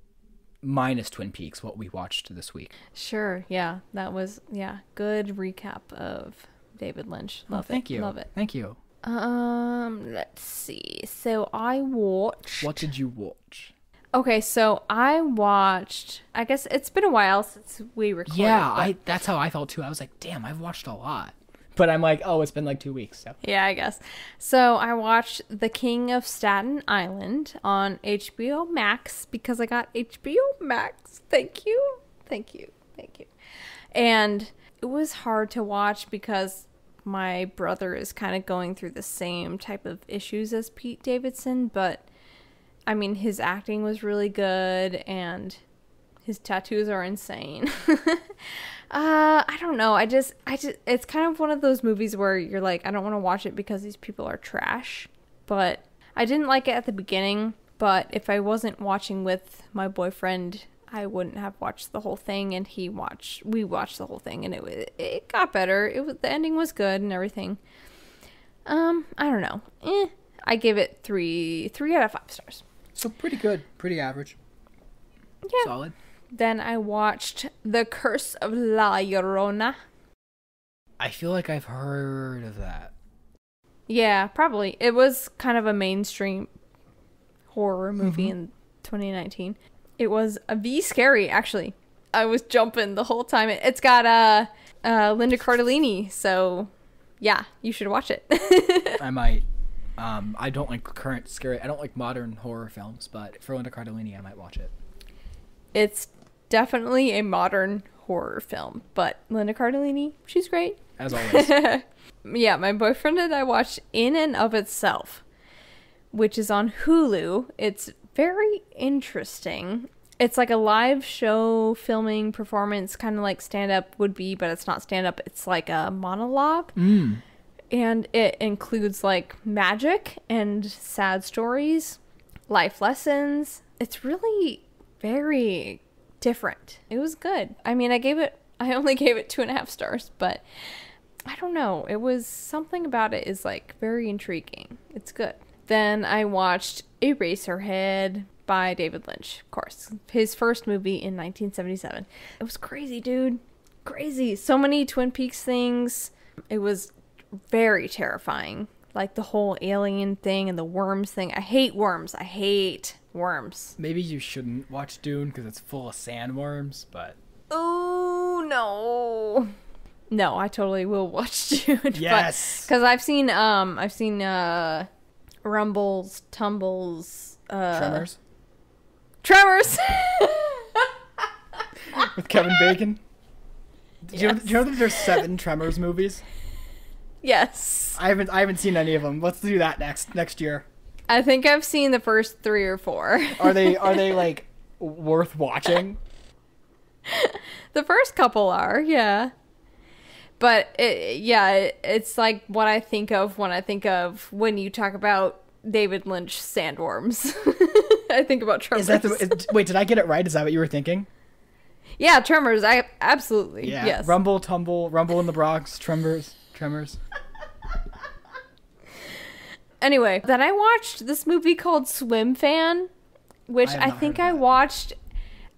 S1: minus Twin Peaks, what we watched this week?
S2: Sure, yeah. That was, good recap of David Lynch. Love it.
S1: Thank you.
S2: Love it.
S1: Thank you.
S2: Let's see. So I watched...
S1: What did you watch?
S2: Okay, so I watched... I guess it's been a while since we recorded.
S1: Yeah, that's how I felt too. I was like, damn, I've watched a lot. But I'm like, oh, it's been like 2 weeks. So.
S2: Yeah, I guess. So I watched The King of Staten Island on HBO Max because I got HBO Max. Thank you. Thank you. Thank you. And it was hard to watch because my brother is kind of going through the same type of issues as Pete Davidson, but I mean, his acting was really good and his tattoos are insane. I don't know. I just, it's kind of one of those movies where you're like, I don't want to watch it because these people are trash. But I didn't like it at the beginning, but if I wasn't watching with my boyfriend, I wouldn't have watched the whole thing, and we watched the whole thing, and it got better. The ending was good and everything. I don't know. I give it 3 out of 5 stars.
S1: So pretty good, pretty average.
S2: Yeah.
S1: Solid.
S2: Then I watched The Curse of La Llorona.
S1: I feel like I've heard of that.
S2: Yeah, probably. It was kind of a mainstream horror movie in 2019. It was a scary, actually. I was jumping the whole time. It's got Linda Cardellini, so yeah, you should watch it.
S1: I might. I don't like I don't like modern horror films, but for Linda Cardellini, I might watch it.
S2: It's definitely a modern horror film, but Linda Cardellini, she's great.
S1: As always.
S2: Yeah, my boyfriend and I watched In and of Itself, which is on Hulu. It's very interesting. It's like a live show filming performance, kind of like stand-up would be, but it's not stand-up. It's like a monologue. And it includes like magic and sad stories, life lessons. It's really very different. It was good. I mean, I only gave it 2.5 stars, but I don't know. It was something about it is like very intriguing. It's good. Then I watched Eraserhead by David Lynch, of course. His first movie in 1977. It was crazy, dude. Crazy. So many Twin Peaks things. It was very terrifying. Like the whole alien thing and the worms thing. I hate worms. I hate worms.
S1: Maybe you shouldn't watch Dune because it's full of sandworms, but...
S2: Oh, no. No, I totally will watch Dune.
S1: Yes!
S2: Because I've seen Rumbles, Tumbles... Tremors!
S1: With Kevin Bacon?
S2: Yes.
S1: Do you know that there's 7 Tremors movies?
S2: Yes.
S1: I haven't seen any of them. Let's do that next year.
S2: I think I've seen the first 3 or 4.
S1: Are they like worth watching?
S2: The first couple are, yeah. But it's like what I think of when you talk about David Lynch sandworms. I think about Tremors.
S1: Wait, did I get it right? Is that what you were thinking?
S2: Yeah, Tremors. I absolutely.
S1: Yeah.
S2: Yes.
S1: Rumble, Tumble, Rumble in the Bronx, Tremors.
S2: Anyway, then I watched this movie called Swim Fan, which I think I watched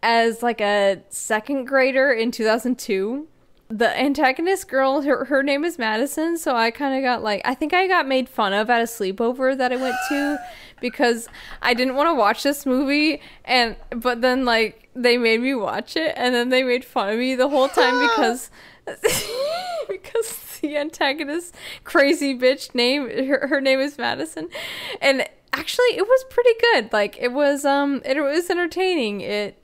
S2: as like a second grader in 2002. The antagonist girl, her name is Madison, so I kind of got like, I think I got made fun of at a sleepover that I went to because I didn't want to watch this movie, but then like they made me watch it, and then they made fun of me the whole time because the antagonist crazy bitch name, her name is Madison, and actually it was pretty good. Like it was entertaining.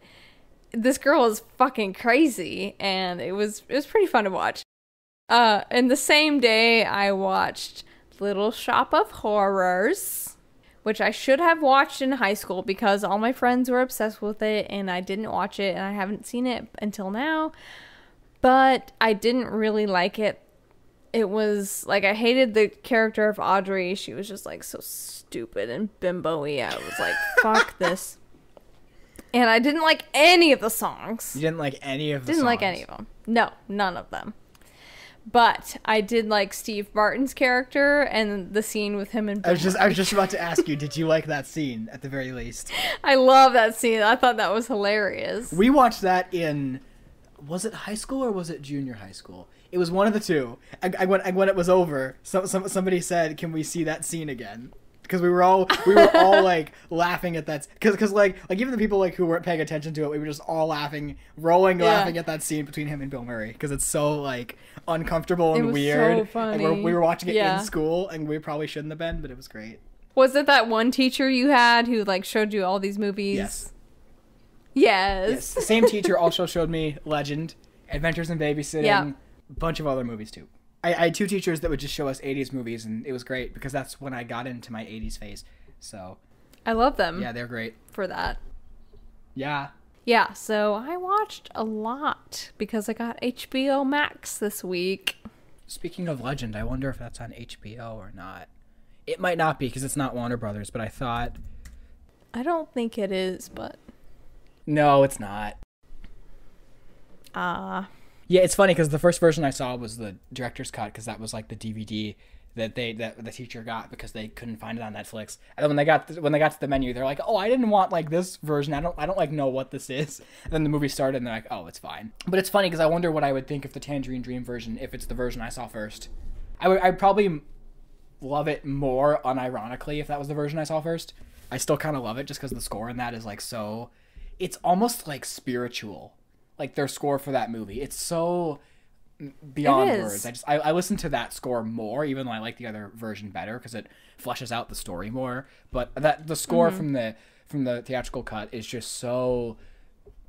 S2: This girl is fucking crazy, and it was pretty fun to watch. And the same day I watched Little Shop of Horrors, which I should have watched in high school because all my friends were obsessed with it, and I didn't watch it, and I haven't seen it until now. But I didn't really like it. It was like, I hated the character of Audrey. She was just like so stupid and bimbo-y. I was like, fuck this. And I didn't like any of the songs.
S1: You didn't like any of the songs?
S2: Didn't like any of them. No, none of them. But I did like Steve Martin's character and the scene with him and Bill
S1: I was just about to ask you, did you like that scene at the very least?
S2: I love that scene. I thought that was hilarious.
S1: We watched that in, was it high school or was it junior high school? It was one of the two. When it was over, somebody said, "Can we see that scene again?" Because we were all like laughing at that, because like even the people like who weren't paying attention to it, we were just all laughing at that scene between him and Bill Murray, because it's so like uncomfortable and weird.
S2: So funny.
S1: And we were watching it in school, and we probably shouldn't have been, but it was great.
S2: Was it that one teacher you had who like showed you all these movies? Yes.
S1: The same teacher also showed me Legend, Adventures in Babysitting, a bunch of other movies too. I had two teachers that would just show us 80s movies, and it was great because that's when I got into my 80s phase. So
S2: I love them.
S1: Yeah, they're great.
S2: For that.
S1: Yeah.
S2: Yeah, so I watched a lot because I got HBO Max this week.
S1: Speaking of Legend, I wonder if that's on HBO or not. It might not be because it's not Warner Brothers, but I thought...
S2: I don't think it is, but...
S1: No, it's not. Yeah, it's funny because the first version I saw was the director's cut, because that was like the DVD that the teacher got because they couldn't find it on Netflix. And then when they got to the menu, they're like, "Oh, I didn't want like this version. I don't like know what this is." And then the movie started, and they're like, "Oh, it's fine." But it's funny because I wonder what I would think of the Tangerine Dream version if it's the version I saw first. I'd probably love it more unironically if that was the version I saw first. I still kind of love it just because the score in that is like so. It's almost like spiritual. Like their score for that movie, it's so beyond words. I listen to that score more, even though I like the other version better because it fleshes out the story more. But the score from the theatrical cut is just so,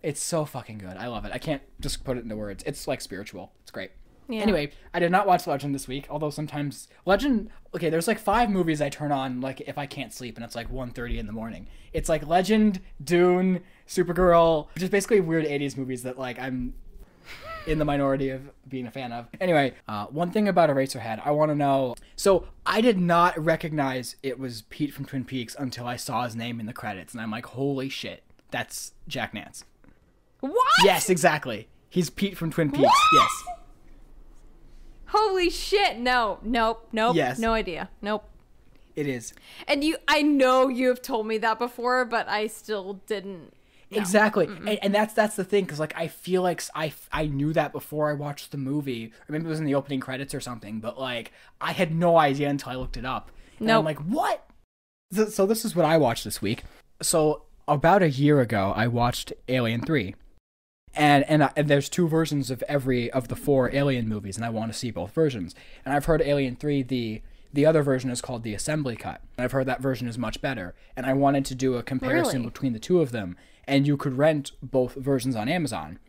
S1: it's so fucking good. I love it. I can't just put it into words. It's like spiritual. It's great. Yeah. Anyway, I did not watch Legend this week, although sometimes Legend, okay, there's like 5 movies I turn on like if I can't sleep and it's like 1:30 in the morning. It's like Legend, Dune, Supergirl, just basically weird 80s movies that like I'm in the minority of being a fan of. Anyway, one thing about Eraserhead, I want to know. So I did not recognize it was Pete from Twin Peaks until I saw his name in the credits, and I'm like, holy shit, that's Jack Nance.
S2: What?
S1: Yes, exactly. He's Pete from Twin Peaks.
S2: What?
S1: Yes.
S2: Holy shit! No, nope.
S1: Yes.
S2: No idea. Nope.
S1: It is.
S2: And I know you have told me that before, but I still didn't. No.
S1: Exactly. And that's the thing, because like I feel like I knew that before I watched the movie, or maybe it was in the opening credits or something, but like I had no idea until I looked it up. And I'm like, what? So this is what I watched this week. So about a year ago, I watched Alien 3. And there's 2 versions of every of the 4 Alien movies, and I want to see both versions. And I've heard Alien 3, the other version is called the Assembly Cut. And I've heard that version is much better. And I wanted to do a comparison between the 2 of them. And you could rent both versions on Amazon.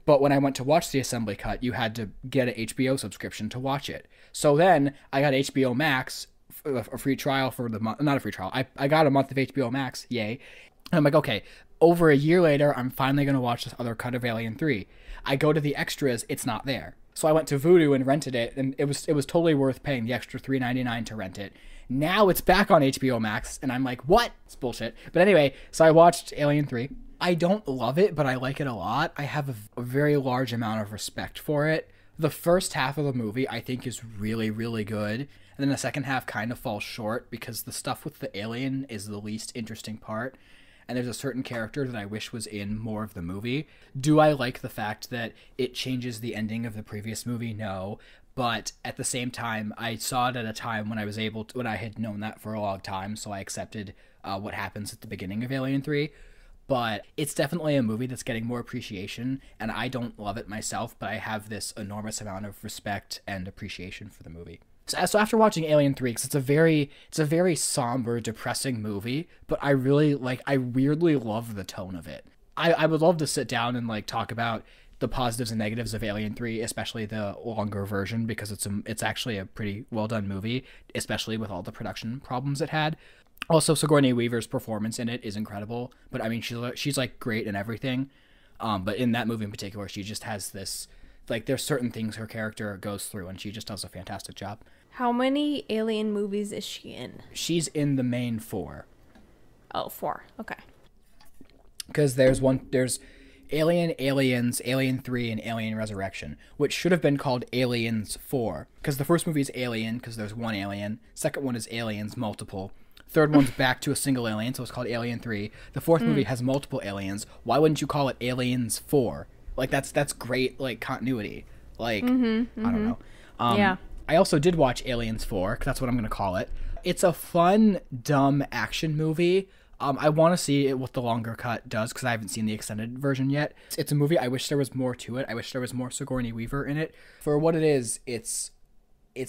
S1: But when I went to watch the Assembly Cut, you had to get an HBO subscription to watch it. So then I got HBO Max, a free trial for the month. Not a free trial. I got a month of HBO Max. Yay. And I'm like, okay, over a year later, I'm finally going to watch this other cut of Alien 3. I go to the extras, it's not there. So I went to Vudu and rented it, and it was totally worth paying the extra $3.99 to rent it. Now it's back on HBO Max, and I'm like, what? It's bullshit. But anyway, so I watched Alien 3. I don't love it, but I like it a lot. I have a very large amount of respect for it. The first half of the movie, I think, is really, really good. And then the second half kind of falls short because the stuff with the alien is the least interesting part. and there's a certain character that I wish was in more of the movie. Do I like the fact that it changes the ending of the previous movie? No. But at the same time, I saw it at a time when when I had known that for a long time, so I accepted what happens at the beginning of Alien 3. But it's definitely a movie that's getting more appreciation, and I don't love it myself, but I have this enormous amount of respect and appreciation for the movie. So after watching Alien 3, because it's a very somber, depressing movie, but I weirdly love the tone of it. I would love to sit down and like talk about the positives and negatives of Alien 3, especially the longer version, because it's actually a pretty well done movie, especially with all the production problems it had. Also, Sigourney Weaver's performance in it is incredible, but I mean, she's like great in everything. But in that movie in particular, she just has this, like, there's certain things her character goes through, and she just does a fantastic job.
S2: How many Alien movies is she in?
S1: She's in the main 4.
S2: Oh, 4. Okay.
S1: Because there's Alien, Aliens, Alien 3, and Alien Resurrection, which should have been called Aliens 4. Because the first movie is Alien, because there's one alien. Second one is Aliens, multiple. Third one's back to a single alien, so it's called Alien 3. The fourth movie has multiple aliens. Why wouldn't you call it Aliens 4? Like, that's great, like, continuity. Like, I don't know.
S2: Yeah.
S1: I also did watch Aliens 4, because that's what I'm going to call it. It's a fun, dumb action movie. I want to see it what the longer cut does, because I haven't seen the extended version yet. It's a movie, I wish there was more to it. I wish there was more Sigourney Weaver in it. For what it is, it's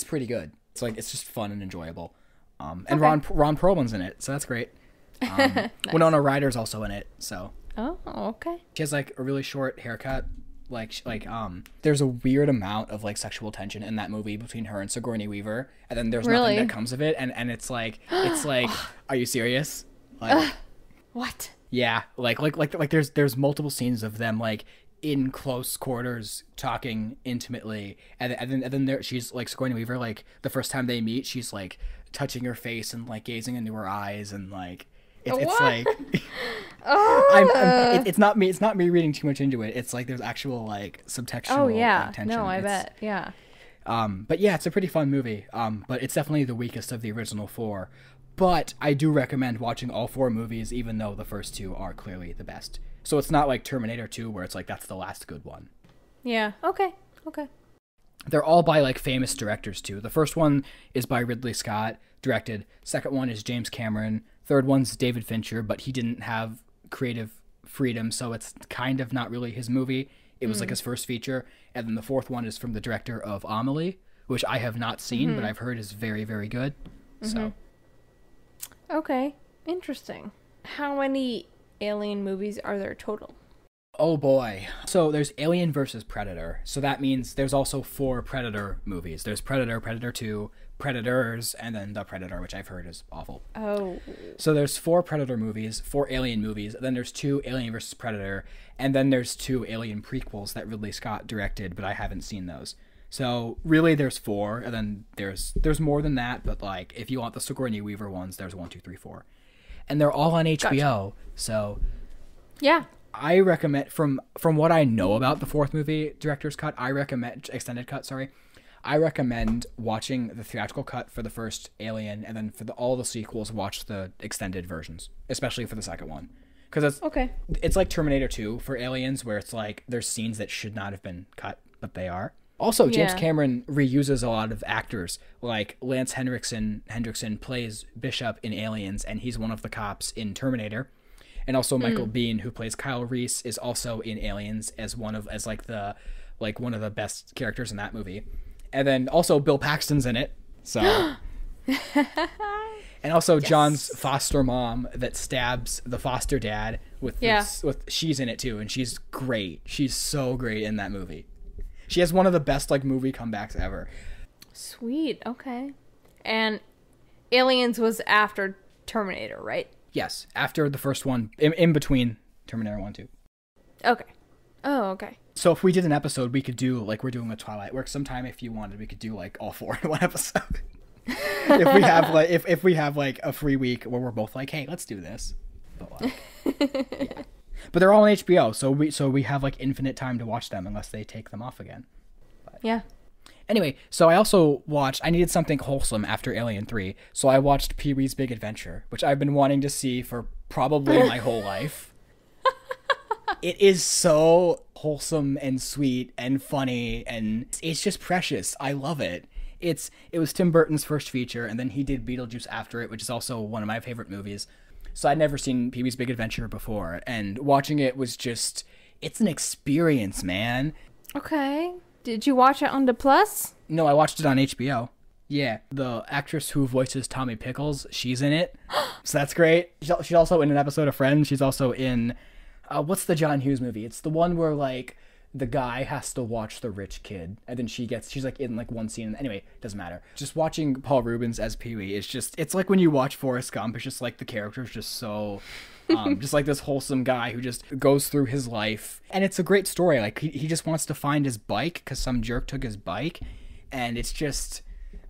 S1: pretty good. It's just fun and enjoyable. And okay. Ron Perlman's in it, so that's great. Nice. Winona Ryder's also in it, so.
S2: Oh, okay.
S1: She has like a really short haircut. There's a weird amount of like sexual tension in that movie between her and Sigourney Weaver, and then there's nothing that comes of it, and it's like are you serious? Like,
S2: what?
S1: Yeah, like there's multiple scenes of them like in close quarters talking intimately, and then she's like Sigourney Weaver, like the first time they meet, she's like touching her face and like gazing into her eyes, and like it's like it's not me reading too much into it. It's like there's actual like subtextual tension.
S2: No, I bet. Yeah.
S1: But yeah, it's a pretty fun movie. But it's definitely the weakest of the original 4. But I do recommend watching all 4 movies, even though the first 2 are clearly the best. So it's not like Terminator 2, where it's like that's the last good one.
S2: Yeah. Okay.
S1: They're all by like famous directors too. The first one is by Ridley Scott, directed. Second one is James Cameron. Third one's David Fincher, but he didn't have creative freedom, so it's kind of not really his movie. It was like his first feature. And then the fourth one is from the director of Amelie, which I have not seen, but I've heard is very, very good. So.
S2: Okay. Interesting. How many Alien movies are there total?
S1: Oh boy. So there's Alien versus Predator. So that means there's also 4 Predator movies. There's Predator, Predator 2, Predators, and then The Predator, which I've heard is awful.
S2: Oh.
S1: So there's 4 Predator movies, 4 Alien movies, then there's 2 Alien versus Predator, and then there's 2 Alien prequels that Ridley Scott directed, but I haven't seen those. So really there's 4, and then there's more than that, but like if you want the Sigourney Weaver ones, there's 1, 2, 3, 4. And they're all on HBO. Gotcha. So
S2: yeah.
S1: I recommend, from what I know about the 4th movie, extended cut, I recommend watching the theatrical cut for the first Alien, and then for all the sequels, watch the extended versions, especially for the second one. Because it's like Terminator 2 for Aliens, where it's like there's scenes that should not have been cut, but they are. Also, James Cameron reuses a lot of actors. Like Lance Hendrickson plays Bishop in Aliens, and he's one of the cops in Terminator. And also Michael Biehn, who plays Kyle Reese, is also in Aliens as one of the best characters in that movie. And then also Bill Paxton's in it. So and also John's foster mom that stabs the foster dad she's in it too, and she's great. She's so great in that movie. She has one of the best like movie comebacks ever.
S2: Sweet. Okay. And Aliens was after Terminator, right?
S1: Yes, after the first one, in between Terminator 1 2.
S2: Okay. Oh, okay.
S1: So if we did an episode, we could do, like we're doing a Twilight Work sometime, if you wanted, we could do like all 4 in one episode. if we have like a free week where we're both like, hey, let's do this. But like, yeah. But they're all on HBO, so we have like infinite time to watch them unless they take them off again. But,
S2: yeah.
S1: Anyway, so I needed something wholesome after Alien 3, so I watched Pee-wee's Big Adventure, which I've been wanting to see for probably my whole life. It is so wholesome and sweet and funny, and it's just precious. I love it. It was Tim Burton's first feature, and then he did Beetlejuice after it, which is also one of my favorite movies. So I'd never seen Pee-wee's Big Adventure before, and watching it was just, it's an experience, man.
S2: Okay. Did you watch it on the Plus?
S1: No, I watched it on HBO. Yeah, the actress who voices Tommy Pickles, she's in it. So that's great. She's also in an episode of Friends. She's also in, what's the John Hughes movie? It's the one where, like, the guy has to watch the rich kid, and then she's like in like one scene. Anyway, doesn't matter. Just watching Paul Rubens as Pee-wee is just, it's like when you watch Forrest Gump. It's just like the character's just so, just like this wholesome guy who just goes through his life, and it's a great story. Like he just wants to find his bike because some jerk took his bike, and it's just,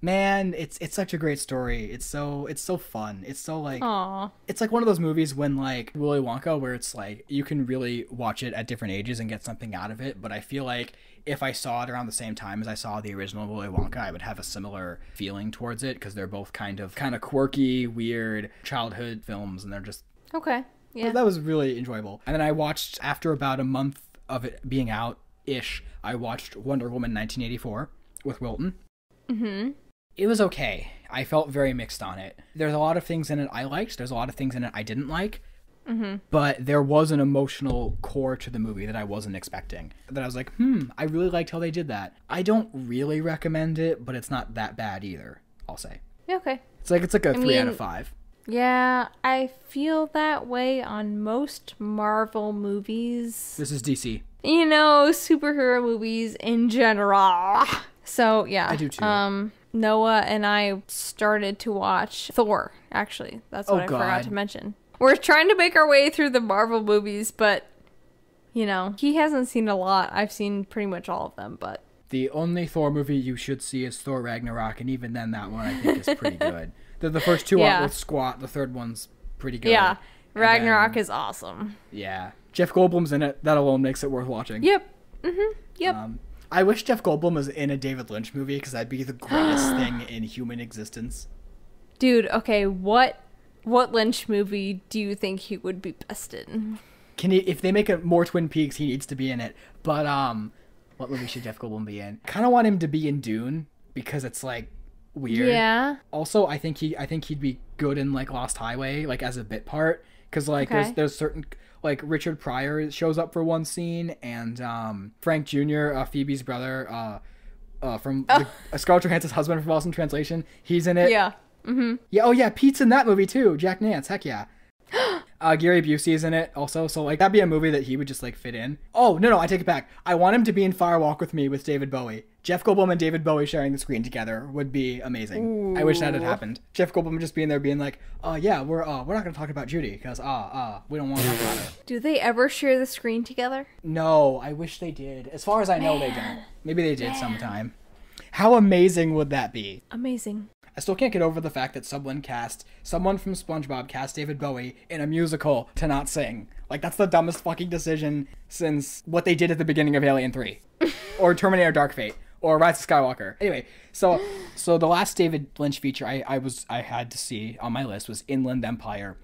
S1: man, it's such a great story. It's so fun. It's so like,
S2: Aww.
S1: It's like one of those movies when like Willy Wonka, where it's like you can really watch it at different ages and get something out of it. But I feel like if I saw it around the same time as I saw the original Willy Wonka, I would have a similar feeling towards it, because they're both kind of quirky, weird childhood films, and they're just
S2: okay. Yeah,
S1: that was really enjoyable. And then I watched, after about a month of it being out ish, I watched Wonder Woman 1984 with Wilton.
S2: Mm-hmm.
S1: It was okay. I felt very mixed on it. There's a lot of things in it I liked. There's a lot of things in it I didn't like.
S2: Mm-hmm.
S1: But there was an emotional core to the movie that I wasn't expecting. That I was like, I really liked how they did that. I don't really recommend it, but it's not that bad either, I'll say.
S2: Okay.
S1: It's like a 3 out of 5.
S2: Yeah, I feel that way on most Marvel movies.
S1: This is DC.
S2: You know, superhero movies in general. So, yeah.
S1: I do too.
S2: Noah and I started to watch Thor, actually. That's what I forgot to mention. We're trying to make our way through the Marvel movies, but, you know, he hasn't seen a lot. I've seen pretty much all of them, but...
S1: The only Thor movie you should see is Thor Ragnarok, and even then that one I think is pretty good. The first two aren't worth squat. The third one's pretty good.
S2: Yeah, Ragnarok is awesome.
S1: Yeah. Jeff Goldblum's in it. That alone makes it worth watching.
S2: Yep. Mm-hmm. Yep.
S1: I wish Jeff Goldblum was in a David Lynch movie, because that'd be the greatest thing in human existence. Dude,
S2: okay, what Lynch movie do you think he would be best in?
S1: If they make more Twin Peaks, he needs to be in it. But what movie should Jeff Goldblum be in? Kind of want him to be in Dune, because it's like weird.
S2: Yeah.
S1: Also, I think he'd be good in like Lost Highway, like as a bit part, because like there's certain, like Richard Pryor shows up for one scene, and Frank Jr., Phoebe's brother, from Scarlett Johansson's husband from Lost in Translation, he's in it.
S2: Yeah. Mm-hmm.
S1: Yeah. Oh yeah, Pete's in that movie too. Jack Nance. Heck yeah. Gary Busey is in it also, so like that'd be a movie that he would just like fit in. Oh no, I take it back. I want him to be in Fire Walk with Me with David Bowie. Jeff Goldblum and David Bowie sharing the screen together would be amazing. Ooh. I wish that had happened. Jeff Goldblum just being there being like, yeah, we're not gonna talk about Judy, because we don't want to talk about it.
S2: Do they ever share the screen together?
S1: No, I wish they did. As far as I know, they don't. Maybe they did sometime. How amazing would that be?
S2: Amazing.
S1: I still can't get over the fact that someone from SpongeBob cast David Bowie in a musical to not sing. Like, that's the dumbest fucking decision since what they did at the beginning of Alien 3. Or Terminator Dark Fate. Or Rise of Skywalker. Anyway, so the last David Lynch feature I had to see on my list was Inland Empire.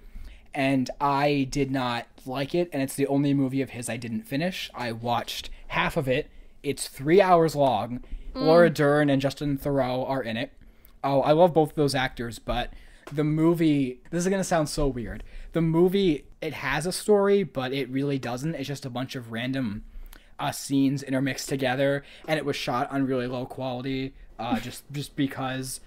S1: And I did not like it, and it's the only movie of his I didn't finish. I watched half of it. It's 3 hours long. Laura Dern and Justin Theroux are in it. Oh, I love both of those actors, but the movie, this is going to sound so weird. The movie, it has a story, but it really doesn't. It's just a bunch of random scenes intermixed together, and it was shot on really low quality, just because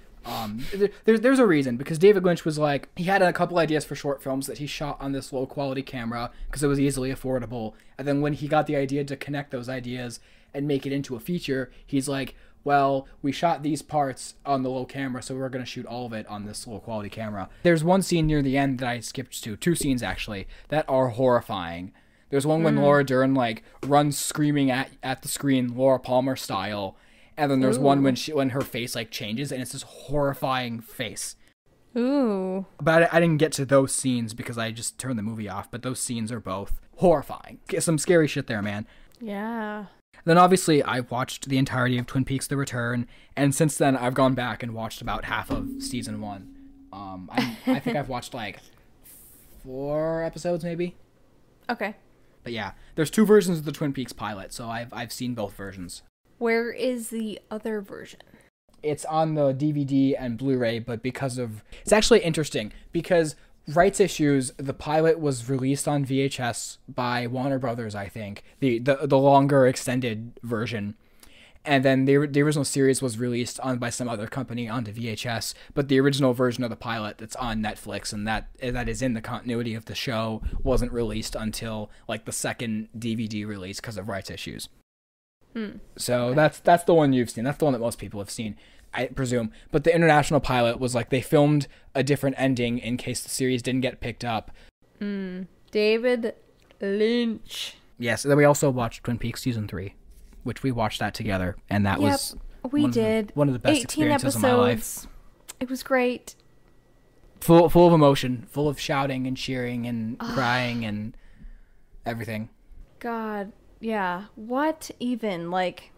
S1: there's a reason. Because David Lynch was like, he had a couple ideas for short films that he shot on this low quality camera because it was easily affordable. And then when he got the idea to connect those ideas and make it into a feature, he's like, well, we shot these parts on the low camera, so we're going to shoot all of it on this low quality camera. There's one scene near the end that I skipped to, 2 scenes actually, that are horrifying. There's one when Laura Dern like runs screaming at the screen, Laura Palmer style, and then there's one when her face like changes, and it's this horrifying face.
S2: Ooh.
S1: But I didn't get to those scenes because I just turned the movie off, but those scenes are both horrifying. Some scary shit there, man.
S2: Yeah.
S1: Then obviously I watched the entirety of Twin Peaks: The Return, and since then I've gone back and watched about half of season 1. I think I've watched like 4 episodes maybe.
S2: Okay.
S1: But yeah, there's 2 versions of the Twin Peaks pilot, so I've seen both versions.
S2: Where is the other version?
S1: It's on the DVD and Blu-ray, but it's actually interesting because rights issues, the pilot was released on VHS by Warner Brothers, I think, the longer extended version. And then the original series was released by some other company onto VHS, but the original version of the pilot that's on Netflix and that is in the continuity of the show wasn't released until like the second DVD release because of rights issues. So okay. That's the one you've seen. That's the one that most people have seen, I presume. But the international pilot was like they filmed a different ending in case the series didn't get picked up.
S2: David Lynch.
S1: Yes, and then we also watched Twin Peaks Season 3. Which we watched that together, and that was
S2: one
S1: of the best experiences
S2: episodes.
S1: of my life.
S2: It was great.
S1: Full of emotion, full of shouting and cheering and crying and everything.
S2: God, yeah. What even? Like,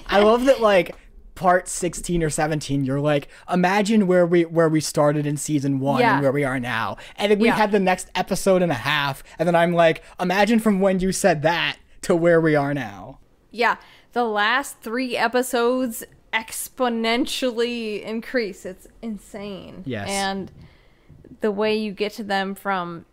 S1: I love that, like, part 16 or 17, you're like, imagine where we started in season 1 and where we are now. And then we had the next episode and a half, and then I'm like, imagine from when you said that to where we are now.
S2: Yeah, the last 3 episodes exponentially increase. It's insane.
S1: Yes.
S2: And the way you get to them from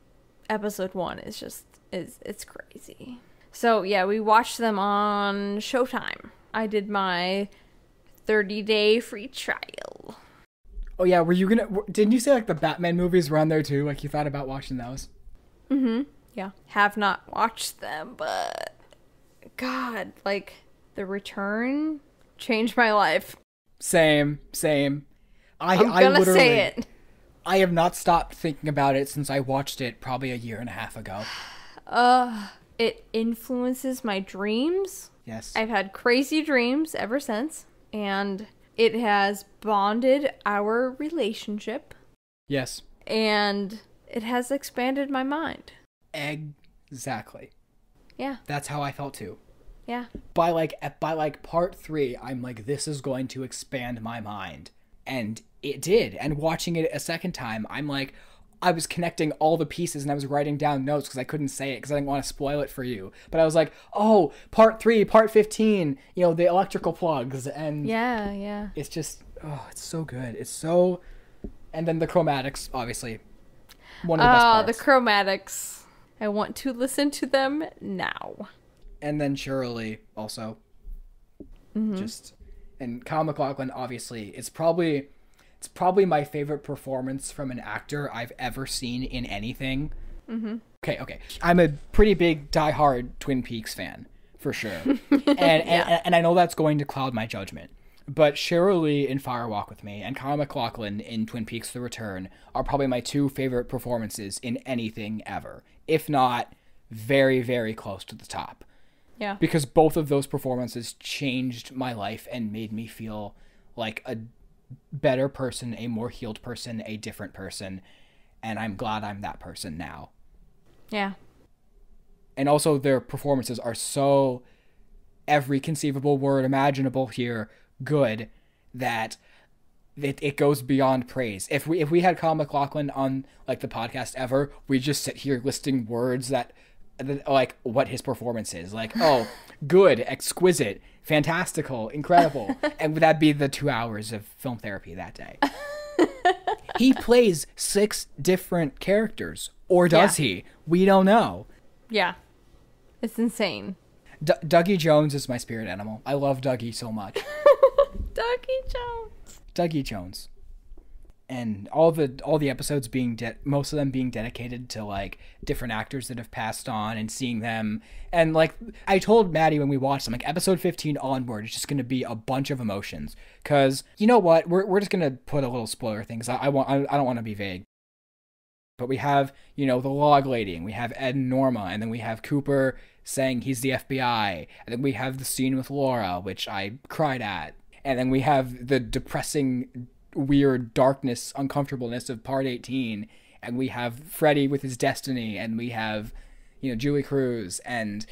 S2: episode 1 is just, it's crazy. So, yeah, we watched them on Showtime. I did my 30-day free trial.
S1: Oh, yeah, didn't you say, like, the Batman movies were on there, too? Like, you thought about watching those?
S2: Yeah. Have not watched them, but... God, like, The Return changed my life.
S1: Same. I'm
S2: gonna say it.
S1: I have not stopped thinking about it since I watched it probably a year and a half ago.
S2: It influences my dreams.
S1: Yes.
S2: I've had crazy dreams ever since, and it has bonded our relationship.
S1: Yes.
S2: And it has expanded my mind.
S1: Exactly.
S2: Yeah.
S1: That's how I felt too.
S2: Yeah.
S1: By part 3, I'm like, this is going to expand my mind. And it did. And watching it a second time, I'm like, I was connecting all the pieces and I was writing down notes because I couldn't say it because I didn't want to spoil it for you. But I was like, oh, part 3, part 15, the electrical plugs. And
S2: yeah.
S1: It's just, it's so good. It's so... And then the chromatics, obviously. One of the best parts.
S2: The chromatics. I want to listen to them now.
S1: And then Shirley also. And Kyle MacLachlan, obviously, it's probably my favorite performance from an actor I've ever seen in anything. Okay. I'm a pretty big diehard Twin Peaks fan, for sure. And I know that's going to cloud my judgment. But Shirley in Fire Walk with Me and Kyle MacLachlan in Twin Peaks The Return are probably my 2 favorite performances in anything ever. If not, very, very close to the top.
S2: Yeah.
S1: Because both of those performances changed my life and made me feel like a better person, a more healed person, a different person. And I'm glad I'm that person now.
S2: Yeah.
S1: And also their performances are so, every conceivable word imaginable here, good, that it goes beyond praise. If we had Kyle MacLachlan on like the podcast ever, we just sit here listing words that like what his performance is. Like, oh, good, exquisite, fantastical, incredible. And would that be the 2 hours of film therapy that day? He plays 6 different characters. Or does he? We don't know.
S2: Yeah. It's insane.
S1: Dougie Jones is my spirit animal. I love Dougie so much. Dougie Jones. And all the episodes being most of them being dedicated to like different actors that have passed on and seeing them. And like I told Maddie when we watched them, like episode 15 onward is just going to be a bunch of emotions. Cause you know what? We're just going to put a little spoiler thing. Cause I don't want to be vague. But we have, the log lady, and we have Ed and Norma, and then we have Cooper saying he's the FBI, and then we have the scene with Laura, which I cried at. And then we have the depressing, weird darkness, uncomfortableness of part 18. And we have Freddie with his destiny. And we have, Julie Cruz and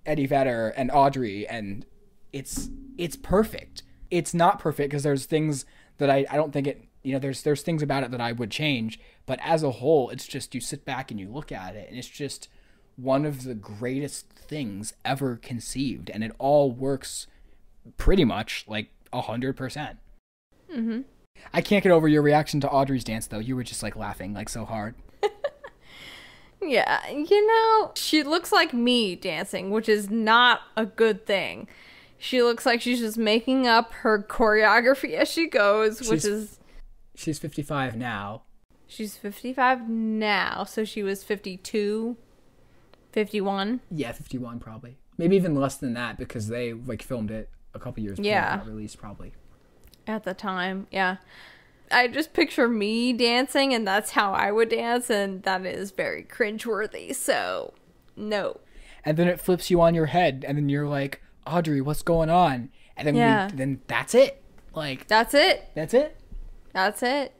S1: Eddie Vedder and Audrey. And it's perfect. It's not perfect because there's things that I don't think it You know, there's things about it that I would change, but as a whole, it's just, you sit back and you look at it, and it's just one of the greatest things ever conceived, and it all works pretty much like 100%.
S2: Mm-hmm.
S1: I can't get over your reaction to Audrey's dance, though. You were just like laughing like so hard.
S2: Yeah, you know, she looks like me dancing, which is not a good thing. She looks like she's just making up her choreography as she goes,
S1: She's 55 now.
S2: She's 55 now, so she was 52, 51.
S1: Yeah, 51 probably. Maybe even less than that, because they like filmed it a couple years before it got released, probably.
S2: At the time, yeah. I just picture me dancing, and that's how I would dance, and that is very cringeworthy, so no.
S1: And then it flips you on your head, and then you're like, Audrey, what's going on? And then then that's it. Like,
S2: that's it.
S1: That's it.
S2: That's it.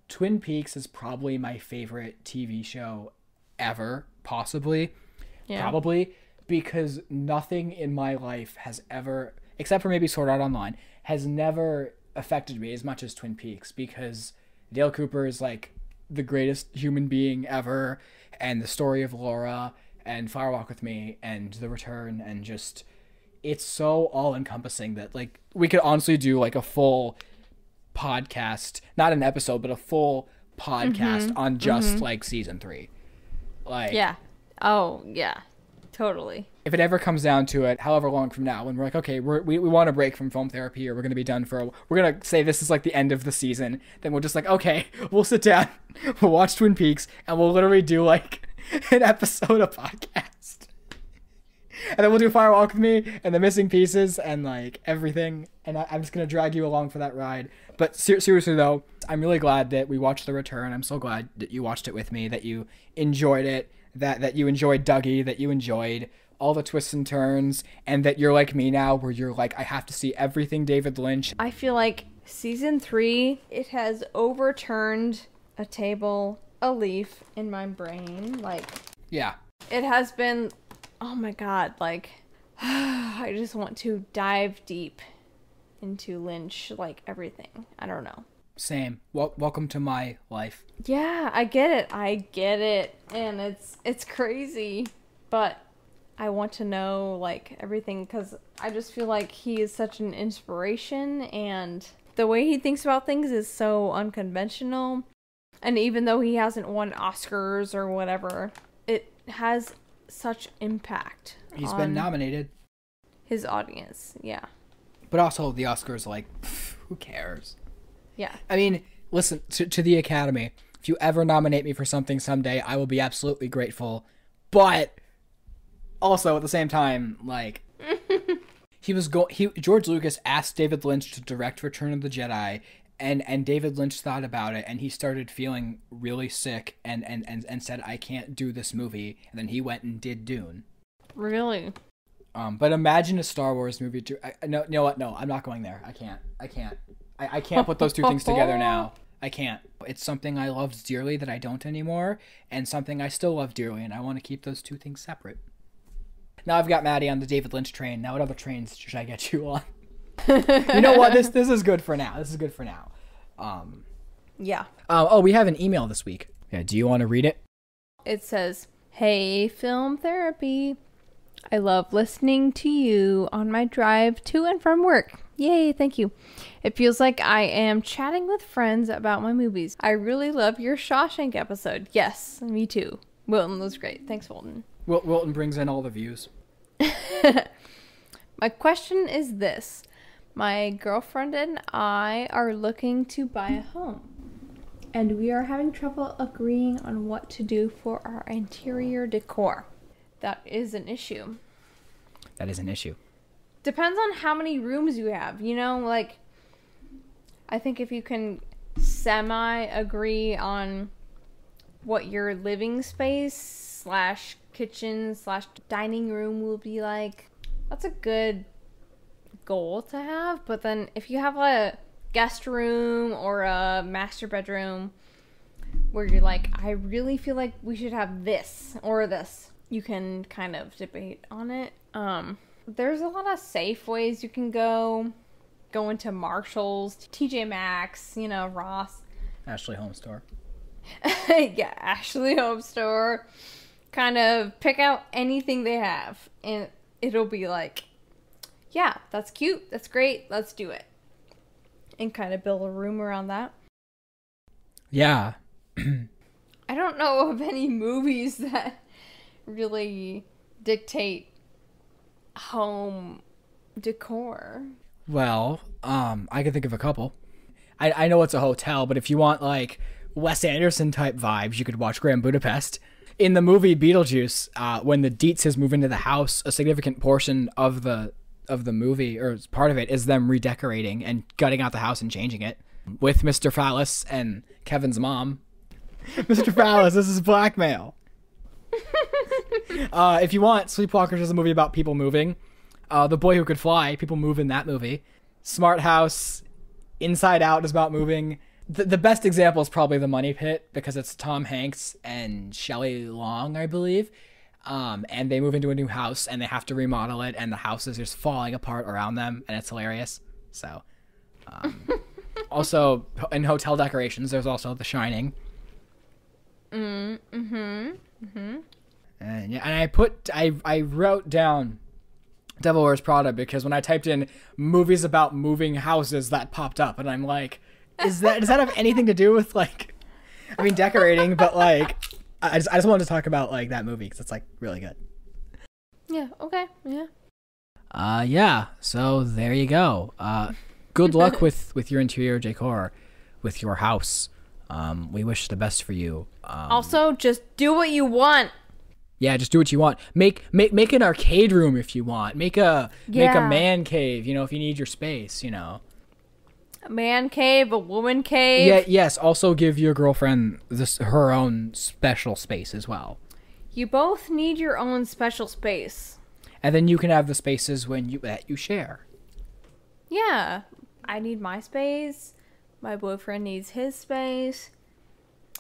S1: Twin Peaks is probably my favorite TV show ever, possibly. Yeah. Probably, because nothing in my life has ever, except for maybe Sword Art Online, has never affected me as much as Twin Peaks, because Dale Cooper is like the greatest human being ever, and the story of Laura and Fire Walk with Me and The Return, and just, it's so all encompassing that like we could honestly do like a full podcast, not an episode, but a full podcast on just like season 3. Like,
S2: yeah. Oh yeah, totally.
S1: If it ever comes down to it, however long from now, when we're like, okay, we want to break from film therapy, or we're going to be done we're going to say this is like the end of the season, then we'll just like, okay, we'll sit down, we'll watch Twin Peaks, and we'll literally do like an episode of podcast. And then we'll do Fire Walk with Me and The Missing Pieces and like everything. And I'm just going to drag you along for that ride. But seriously though, I'm really glad that we watched The Return. I'm so glad that you watched it with me, that you enjoyed it, that you enjoyed Dougie, that you enjoyed all the twists and turns, and that you're like me now, where you're like, I have to see everything David Lynch.
S2: I feel like season 3, it has overturned a table, a leaf in my brain. Like,
S1: yeah,
S2: it has been, oh my god, like, I just want to dive deep into Lynch, like everything. I don't know.
S1: Same. Welcome to my life.
S2: Yeah, I get it. And it's crazy, but I want to know like everything, because I just feel like he is such an inspiration, and the way he thinks about things is so unconventional. And even though he hasn't won Oscars or whatever, it has such impact.
S1: He's been nominated.
S2: His audience, yeah.
S1: But also the Oscars, like, who cares?
S2: Yeah.
S1: I mean, listen, to the Academy, if you ever nominate me for something someday, I will be absolutely grateful. But also at the same time, like, George Lucas asked David Lynch to direct Return of the Jedi, and David Lynch thought about it, and he started feeling really sick and said, I can't do this movie. And then he went and did Dune.
S2: Really?
S1: But imagine a Star Wars movie. No, you know what? No, I'm not going there. I can't. I can't put those two things together now. I can't. It's something I loved dearly that I don't anymore, and something I still love dearly, and I want to keep those two things separate. Now I've got Maddie on the David Lynch train. Now what other trains should I get you on? You know what? This is good for now.
S2: Yeah.
S1: Oh, we have an email this week. Yeah, do you want to read it?
S2: It says, "Hey, Film Therapy. I love listening to you on my drive to and from work. Yay, thank you. It feels like I am chatting with friends about my movies. I really love your Shawshank episode. Yes, me too. Wilton was great. Thanks, Wilton."
S1: Wilton brings in all the views.
S2: My question is this. My girlfriend and I are looking to buy a home, and we are having trouble agreeing on what to do for our interior decor. That is an issue. Depends on how many rooms you have. You know, like, I think if you can semi-agree on what your living space / kitchen / dining room will be like, that's a good goal to have. But then if you have a guest room or a master bedroom where you're like, I really feel like we should have this or this, you can kind of debate on it. There's a lot of safe ways you can go into Marshall's, TJ Maxx, Ross.
S1: Ashley Home Store.
S2: Yeah, Ashley Home Store. Kind of pick out anything they have, and it'll be like, yeah, that's cute, that's great, let's do it. And kind of build a room around that.
S1: Yeah.
S2: I don't know of any movies that really dictate home decor.
S1: Well, I can think of a couple. I know it's a hotel, but if you want like Wes Anderson type vibes, you could watch Grand Budapest. In the movie Beetlejuice, when the Dietzes move into the house, a significant portion of the movie, or part of it, is them redecorating and gutting out the house and changing it. With Mr. Phallus and Kevin's mom. Mr. Phallus, this is blackmail. If you want, Sleepwalkers is a movie about people moving. The Boy Who Could Fly, people move in that movie. Smart House, Inside Out is about moving. The best example is probably The Money Pit, because it's Tom Hanks and Shelley Long, I believe. And they move into a new house, and they have to remodel it, and the house is just falling apart around them, and it's hilarious. So, also, in hotel decorations, there's also The Shining. And yeah, and I wrote down Devil Wears Prada because when I typed in movies about moving houses, that popped up, and I'm like, does that have anything to do with like, I mean, decorating, but like, I just wanted to talk about like that movie because it's like really good.
S2: Yeah. Okay. Yeah.
S1: Yeah. So there you go. Good luck with your interior decor, with your house. We wish the best for you.
S2: Also, just do what you want.
S1: Yeah, just do what you want. Make an arcade room if you want. Make a man cave, if you need your space,
S2: A man cave, a woman cave.
S1: Yeah, yes, also give your girlfriend her own special space as well.
S2: You both need your own special space.
S1: And then you can have the spaces that you share.
S2: Yeah. I need my space. My boyfriend needs his space.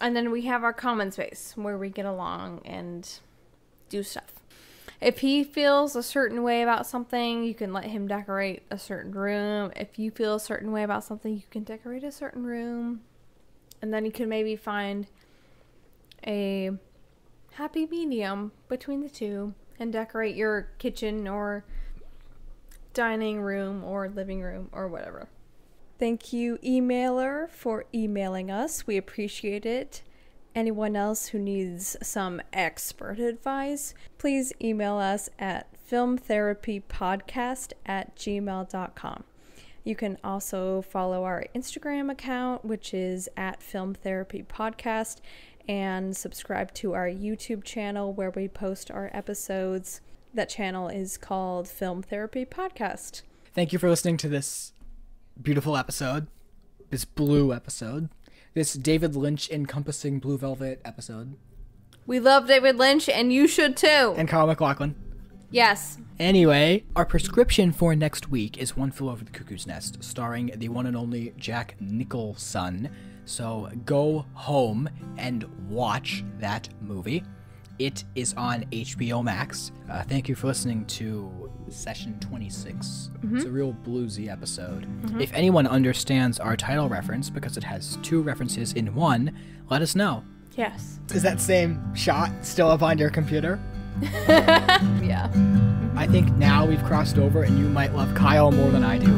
S2: And then we have our common space where we get along and do stuff. If he feels a certain way about something, you can let him decorate a certain room. If you feel a certain way about something, you can decorate a certain room. And then you can maybe find a happy medium between the two and decorate your kitchen or dining room or living room or whatever. Thank you, emailer, for emailing us. We appreciate it. Anyone else who needs some expert advice, please email us at filmtherapypodcast@gmail.com. You can also follow our Instagram account, which is at filmtherapypodcast, and subscribe to our YouTube channel where we post our episodes. That channel is called Film Therapy Podcast.
S1: Thank you for listening to this beautiful episode, this blue episode. This David Lynch encompassing Blue Velvet episode.
S2: We love David Lynch, and you should too.
S1: And Kyle MacLachlan.
S2: Yes.
S1: Anyway, our prescription for next week is One Flew Over the Cuckoo's Nest, starring the one and only Jack Nicholson. So go home and watch that movie. It is on HBO Max. Thank you for listening to session 26. It's a real bluesy episode. If anyone understands our title reference, because it has two references in one, let us know.
S2: Yes.
S1: Is that same shot still up on your computer?
S2: Yeah.
S1: I think now we've crossed over and you might love Kyle more than I do.